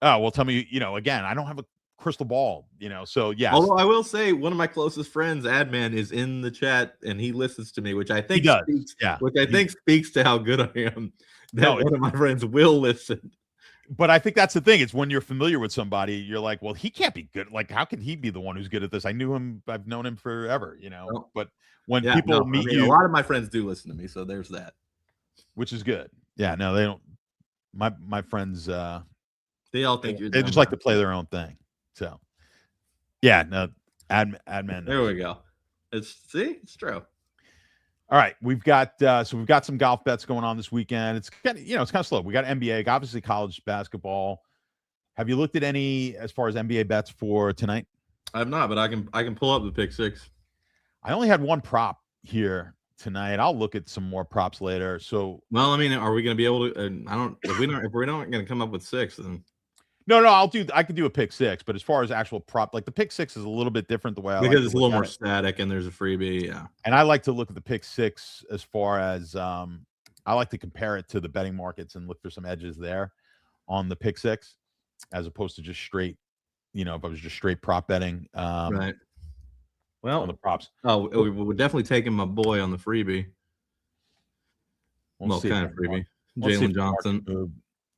well, tell me. Again, I don't have a crystal ball. So yeah.
Although I will say, one of my closest friends, Adman, is in the chat and he listens to me, which I think speaks to how good I am. One of my friends will listen.
But I think that's the thing. It's when you're familiar with somebody, you're like, well, he can't be good. Like, how can he be the one who's good at this? I knew him. I've known him forever. But when people meet you,
a lot of my friends do listen to me, so there's that,
which is good. Yeah, no, they don't. My friends,
they all think
they just like to play their own thing. So, yeah, no, admin.
There we go. It's true.
All right, we've got some golf bets going on this weekend. It's kind of slow. We got NBA, obviously college basketball. Have you looked at any as far as NBA bets for tonight?
I have not, but I can pull up the pick six.
I only had one prop here tonight. I'll look at some more props later. So,
well, I mean, are we going to be able to? If we're not going to come up with six, then.
No, I could do a pick six, but as far as actual prop, like the pick six is a little bit different the way
because it's a little more static and there's a freebie, yeah.
And I like to look at the pick six as far as I like to compare it to the betting markets and look for some edges there on the pick six, as opposed to just straight, if I was just straight prop betting.
Right. Well,
on the props.
Oh, we're definitely taking my boy on the freebie. Well, kind of freebie. Jalen Johnson.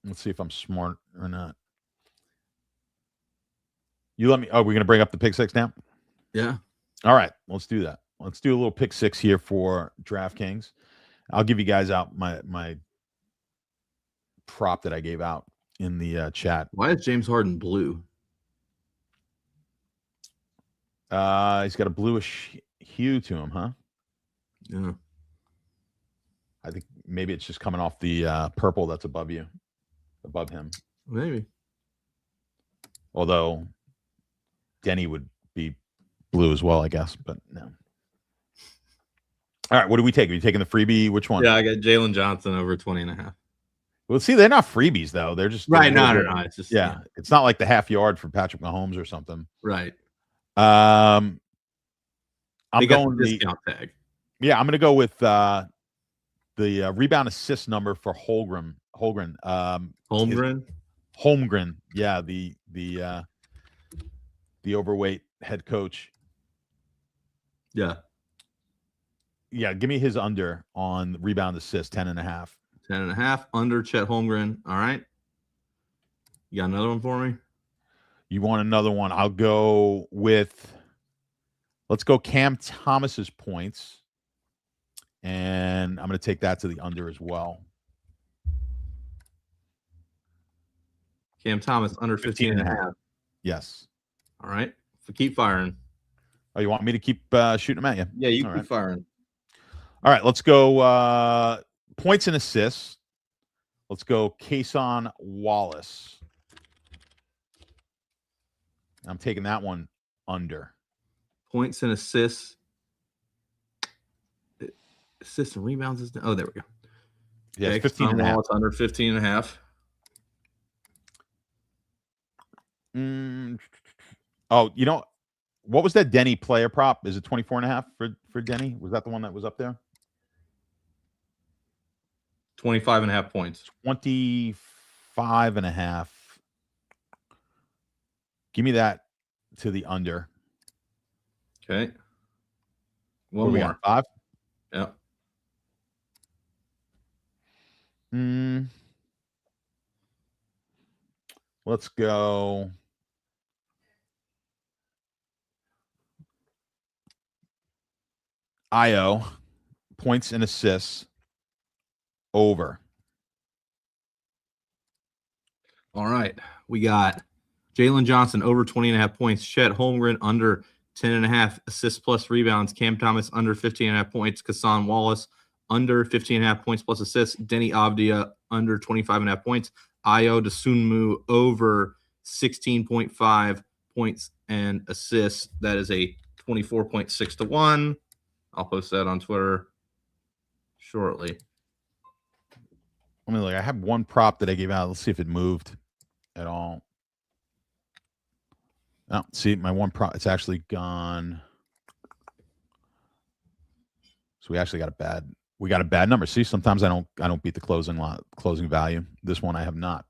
Let's see if I'm smart or not. You let me. Oh, we're going to bring up the pick six now?
Yeah.
All right. Let's do that. Let's do a little pick six here for DraftKings. I'll give you guys out my prop that I gave out in the chat.
Why is James Harden blue?
He's got a bluish hue to him, huh?
Yeah.
I think maybe it's just coming off the purple that's above him.
Maybe.
Although Denny would be blue as well, I guess, but no. All right, what do we take? Are you taking the freebie? Which one?
Yeah, I got Jalen Johnson over 20.5.
Well, see, they're not freebies though. They're just
right. No. It's just
It's not like the half yard for Patrick Mahomes or something.
Right.
I'm
going the discount tag.
Yeah, I'm going to go with the rebound assist number for Holmgren. Holmgren. Yeah, the overweight head coach.
Yeah.
Yeah, give me his under on rebound assist, 10.5.
10.5 under Chet Holmgren. All right. You got another one for me?
You want another one? I'll go with, let's go Cam Thomas's points. And I'm going to take that to the under as well.
Cam Thomas under 15.5.
Yes.
All right. So keep firing.
Oh, you want me to keep shooting them at you?
Yeah, you keep firing.
All right, let's go points and assists. Let's go Kason Wallace. I'm taking that one under.
Points and assists. Assists and rebounds is there we go.
Yeah,
okay,
15.5.
It's under 15.5.
Oh, what was that Denny player prop? Is it 24.5 for Denny? Was that the one that was up there?
25.5 points.
25.5. Give me that to the under.
Okay.
What
One
we
more.
got, 5?
Yep.
Let's go. IO points and assists over.
All right. We got Jalen Johnson over 20.5 points. Chet Holmgren under 10.5 assists plus rebounds. Cam Thomas under 15.5 points. Kassan Wallace under 15.5 points plus assists. Denny Avdia under 25.5 points. Ayo Dosunmu over 16.5 points and assists. That is a 24.6 to 1. I'll post that on Twitter shortly.
Let me look. I have one prop that I gave out. Let's see if it moved at all. Oh, see, my one prop, it's actually gone. So we actually got a bad number. See, sometimes I don't beat the closing value. This one I have not.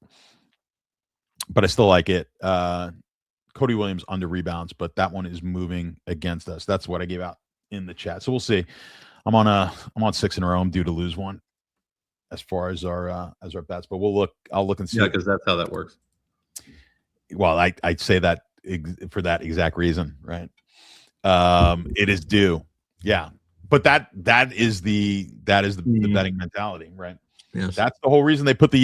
But I still like it. Cody Williams under rebounds, but that one is moving against us. That's what I gave out in the chat. So we'll see. I'm on 6 in a row. I'm due to lose one as far as our bets, but I'll look and see.
Yeah, because that's how that works.
Well, I'd say that for that exact reason, right? It is due. Yeah. But that is the betting mentality, right?
Yes.
That's the whole reason they put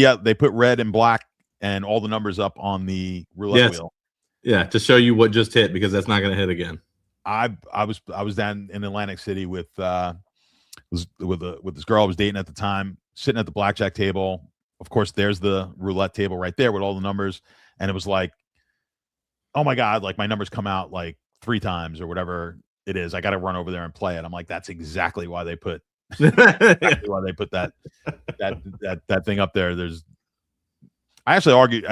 red and black and all the numbers up on the roulette wheel.
Yeah, to show you what just hit, because that's not going to hit again.
I was down in Atlantic City with this girl I was dating at the time, sitting at the blackjack table. Of course, there's the roulette table right there with all the numbers, and it was like, oh my God, like my numbers come out like 3 times or whatever it is. I got to run over there and play it. I'm like, that's exactly why they put that thing up there. I actually argue.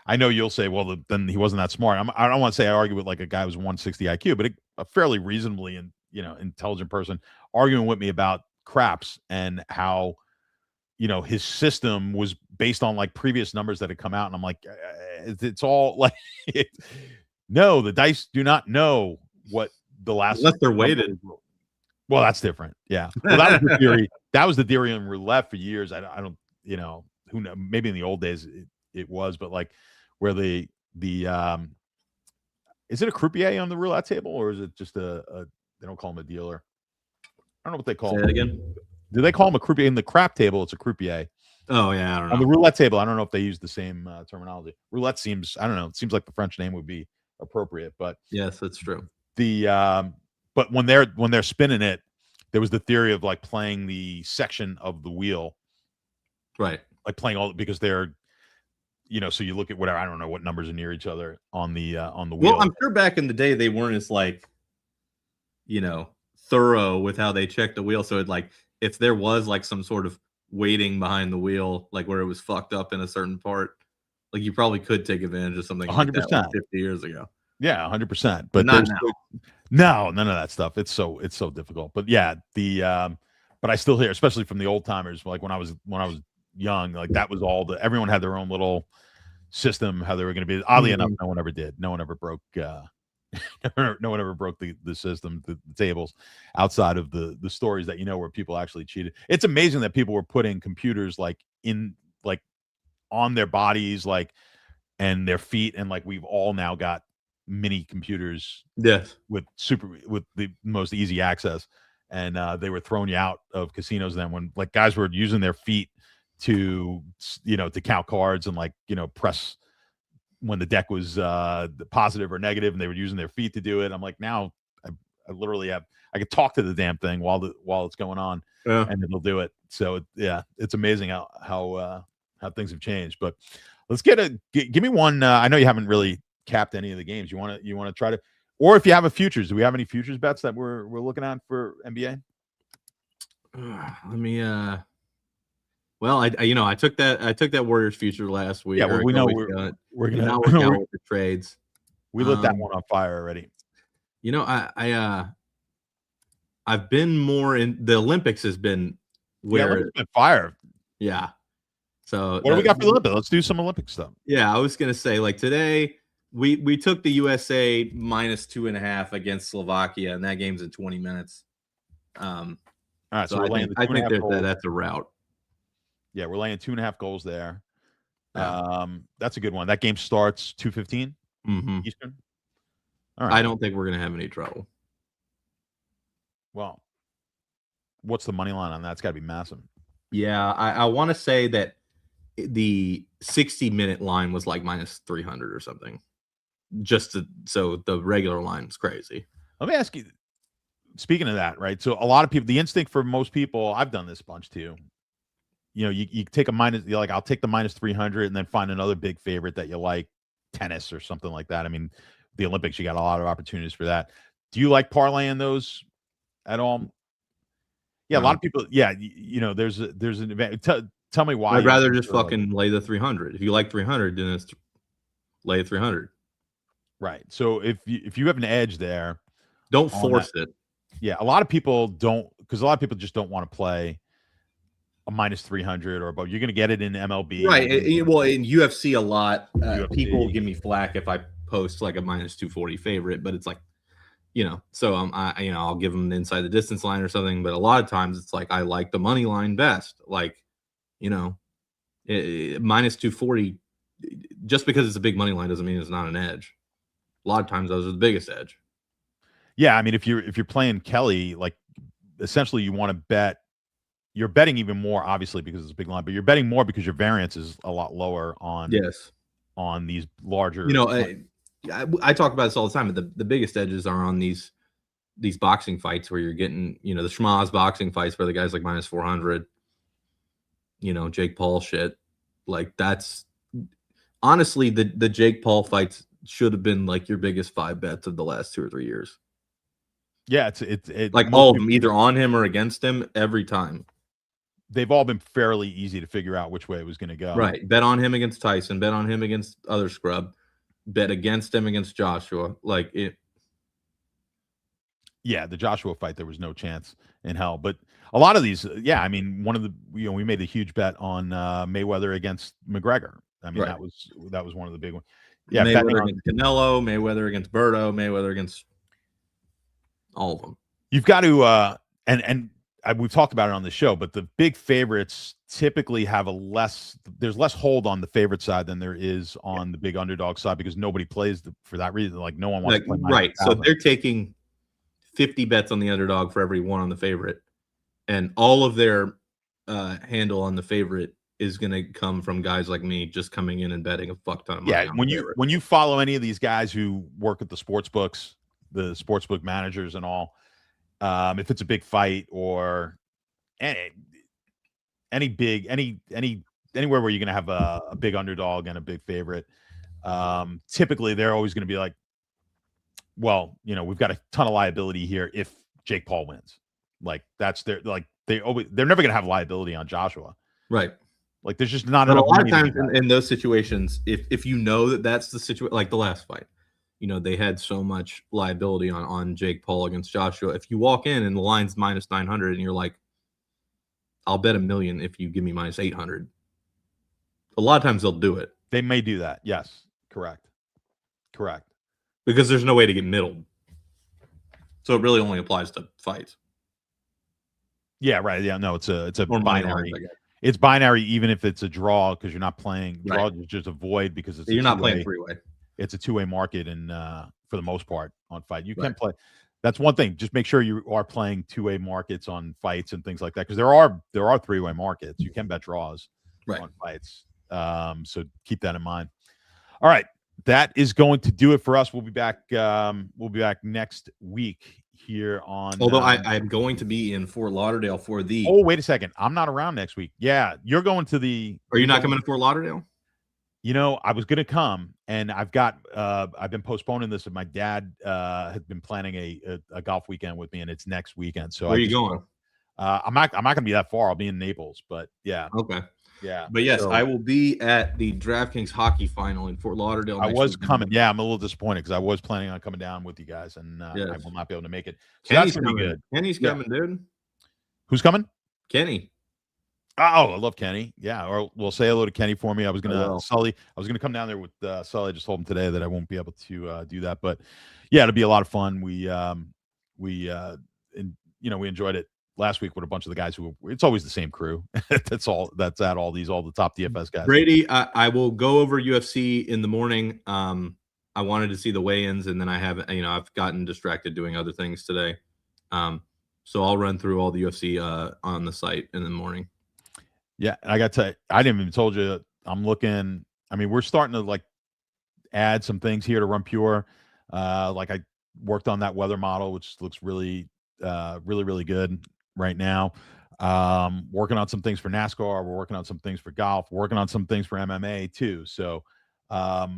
I know you'll say, well, then he wasn't that smart. I don't want to say I argue with like a guy who's 160 IQ, but a fairly reasonably intelligent person arguing with me about craps and how, his system was based on like previous numbers that had come out. And I'm like, it's all like, no, the dice do not know what the last.
Unless they're weighted.
Well, that's different. Yeah. Well, that was the theory. That was the theory in roulette for years. I don't, who knows? Maybe in the old days it was, but like where the is it a croupier on the roulette table, or is it just they don't call him a dealer? I don't know what they call
Say
him.
that again.
Do they call him a croupier? In the crap table, it's a croupier.
Oh yeah, I don't know.
On the roulette table, I don't know if they use the same terminology. Roulette seems, I don't know. It seems like the French name would be appropriate, but
yes, that's true.
But when they're spinning it, there was the theory of like playing the section of the wheel,
right?
Like playing all, because they're, so you look at whatever, I don't know what numbers are near each other on the wheel.
Well, I'm sure back in the day they weren't as like, thorough with how they checked the wheel. So it like, if there was like some sort of weighting behind the wheel, like where it was fucked up in a certain part, like you probably could take advantage of something
100%.
like that like 50 years ago.
Yeah, 100%. But
not now.
No, none of that stuff. It's so difficult. But yeah, but I still hear, especially from the old timers, like when I was young, like that was everyone had their own little system, how they were going to be. Oddly enough, no one ever did. No one ever broke no one ever broke the system, the tables, outside of the stories that where people actually cheated. It's amazing that people were putting computers like in like on their bodies, like, and their feet, and like we've all now got mini computers,
yes,
with the most easy access, and they were throwing you out of casinos then when like guys were using their feet to to count cards and like press when the deck was positive or negative, and they were using their feet to do it. I'm like, now I literally I could talk to the damn thing while it's going on, and it'll do it. So it's amazing how things have changed. But let's give me one. I know you haven't really capped any of the games. You want to try to, or if you have a futures, do we have any futures bets that we're looking at for NBA?
Let me well, I took that Warriors future last week.
Yeah, well, we know we're gonna
work out with the trades.
We lit that one on fire already.
I've been more in the Olympics has been where
it's been fire.
Yeah. So
what do we got for the Olympics? Let's do some Olympic stuff.
Yeah, I was gonna say like today We took the USA -2.5 against Slovakia, and that game's in 20 minutes.
All right, so
So
we're laying the
I
2.5
think
goals.
that's a route.
Yeah, we're laying 2.5 goals there.
Yeah.
That's a good one. That game starts 2:15
Mm-hmm.
Eastern. All right.
I don't think we're gonna have any trouble.
Well, what's the money line on that? It's got to be massive.
Yeah, I want to say that the 60-minute line was like -300 or something. So the regular line is crazy.
Let me ask you. Speaking of that, right? So a lot of people, the instinct for most people, I've done this bunch too. You know, you take a minus, you're like, I'll take the -300 and then find another big favorite that you like, tennis or something like that. I mean, the Olympics, you got a lot of opportunities for that. Do you like parlaying those at all? Yeah, a lot of people. Yeah, you know, there's an event. Tell me why.
I'd rather just fucking lay the 300. If you like 300, then it's lay 300.
Right. So if you have an edge there,
don't force it.
Yeah, a lot of people don't, because a lot of people just don't want to play a -300 or above. You're going to get it in MLB,
right? Well, in UFC a lot,
UFC.
people give me flack if I post like a -240 favorite, but it's like, so I'll give them inside the distance line or something. But a lot of times it's like I like the money line best. Like, -240, just because it's a big money line doesn't mean it's not an edge. A lot of times those are the biggest edge.
Yeah, I mean, if you're playing Kelly, like essentially you want to bet. You're betting even more, obviously, because it's a big line, but you're betting more because your variance is a lot lower on these larger.
I talk about this all the time, but the biggest edges are on these boxing fights where you're getting, the schmaz boxing fights where the guy's like -400, Jake Paul shit. Like that's honestly the Jake Paul fights should have been like your biggest 5 bets of the last 2 or 3 years.
Yeah, it's
like all of them, either on him or against him every time.
They've all been fairly easy to figure out which way it was going to go.
Right. Bet on him against Tyson. Bet on him against other scrub. Bet against him against Joshua. Like it.
Yeah, the Joshua fight, there was no chance in hell. But a lot of these, yeah, I mean, one of the, we made a huge bet on Mayweather against McGregor. I mean, that was one of the big ones. Yeah,
Mayweather against Canelo, Mayweather against Berto, Mayweather against all of them.
You've got to, we've talked about it on the show, but the big favorites typically have there's less hold on the favorite side than there is on the big underdog side because nobody plays for that reason. Like no one wants to play.
Right. So they're taking 50 bets on the underdog for every one on the favorite. And all of their handle on the favorite is going to come from guys like me just coming in and betting a fuck ton of money.
Yeah. When you follow any of these guys who work at the sports books, the sportsbook managers and all, if it's a big fight or anywhere where you're going to have a big underdog and a big favorite, typically they're always going to be like, well, we've got a ton of liability here if Jake Paul wins. Like that's they're never going to have liability on Joshua.
Right.
Like there's just not
enough.
A
lot of times in those situations, if that's the situation, like the last fight, they had so much liability on Jake Paul against Joshua. If you walk in and the line's -900 and you're like, I'll bet $1 million if you give me -800. A lot of times they'll do it.
They may do that. Yes. Correct.
Because there's no way to get middled. So it really only applies to fights.
Yeah, right. Yeah, no, it's a binary. It's binary even if it's a draw because you're not playing. Draw is just a void because you're
not playing 3-way.
It's a 2-way market, and for the most part on fight, you can play. That's one thing. Just make sure you are playing 2-way markets on fights and things like that because there are 3-way markets. You can bet draws on fights. So keep that in mind. All right. That is going to do it for us. We'll be back. We'll be back next week here on.
Although I'm going to be in Fort Lauderdale for the.
Oh, wait a second! I'm not around next week. Yeah, you're going to the.
Are you not coming to Fort Lauderdale?
I was going to come, and I've been postponing this. And my dad had been planning a golf weekend with me, and it's next weekend. So
where are you going?
I'm not going to be that far. I'll be in Naples, but yeah.
Okay.
Yeah.
But yes, I will be at the DraftKings hockey final in Fort Lauderdale.
I was coming. Yeah, I'm a little disappointed because I was planning on coming down with you guys, and I will not be able to make it. So
Kenny's
that's going to be good.
Kenny's coming, dude.
Who's coming?
Kenny.
Oh, I love Kenny. Yeah, or we'll say hello to Kenny for me. I was gonna Sully. I was gonna come down there with Sully. I just told him today that I won't be able to do that, but yeah, it'll be a lot of fun. We enjoyed it last week with a bunch of the guys who. It's always the same crew. That's all. That's at all the top DFS guys.
Brady, I will go over UFC in the morning. I wanted to see the weigh-ins, and then I've gotten distracted doing other things today. So I'll run through all the UFC on the site in the morning.
Yeah, I got to. I didn't even told you. I'm looking. I mean, we're starting to like add some things here to Run Pure. Like I worked on that weather model, which looks really good right now. Working on some things for NASCAR. We're working on some things for golf. We're working on some things for MMA too. So I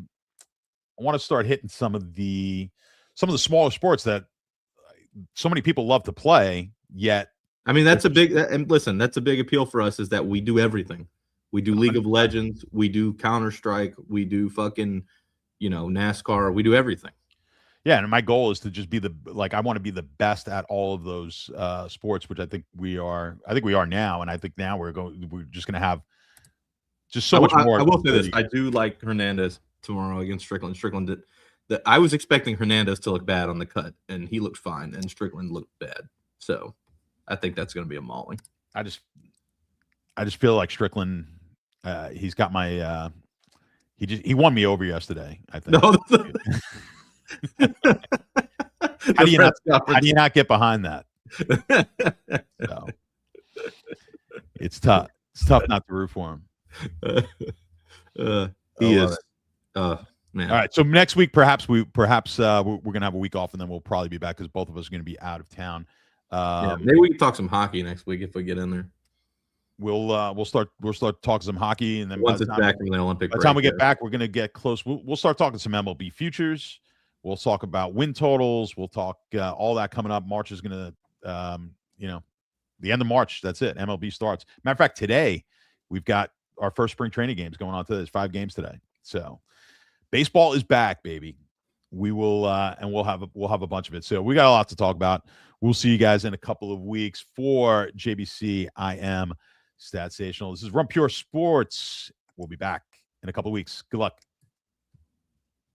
want to start hitting some of the smaller sports that so many people love to play, yet.
I mean, that's a big appeal for us is that we do everything. We do League of Legends, we do Counter-Strike, we do fucking, NASCAR, we do everything.
Yeah, and my goal is to just be I want to be the best at all of those sports, which I think we are. I think we are now, and I think now we're just going to have just so much more.
I will say this: I do like Hernandez tomorrow against Strickland. Strickland I was expecting Hernandez to look bad on the cut, and he looked fine, and Strickland looked bad. So I think that's going to be a mauling.
I just feel like Strickland. He's got my. He won me over yesterday. I think.
No.
How do you not get behind that? So, it's tough. It's tough not to root for him.
He is. Man.
All right. So next week, perhaps we're gonna have a week off, and then we'll probably be back because both of us are gonna be out of town.
Maybe we can talk some hockey next week if we get in there.
We'll start talking some hockey, and then
once it's back from the Olympic.
By the time we get back, we're gonna get close. We'll start talking some MLB futures. We'll talk about win totals. We'll talk all that coming up. March is gonna, the end of March. That's it. MLB starts. Matter of fact, today we've got our first spring training games going on today. There's 5 games today. So baseball is back, baby. We will, and we'll have a bunch of it. So we got a lot to talk about. We'll see you guys in a couple of weeks. For JBC, I am Statsational. This is Run Pure Sports. We'll be back in a couple of weeks. Good luck.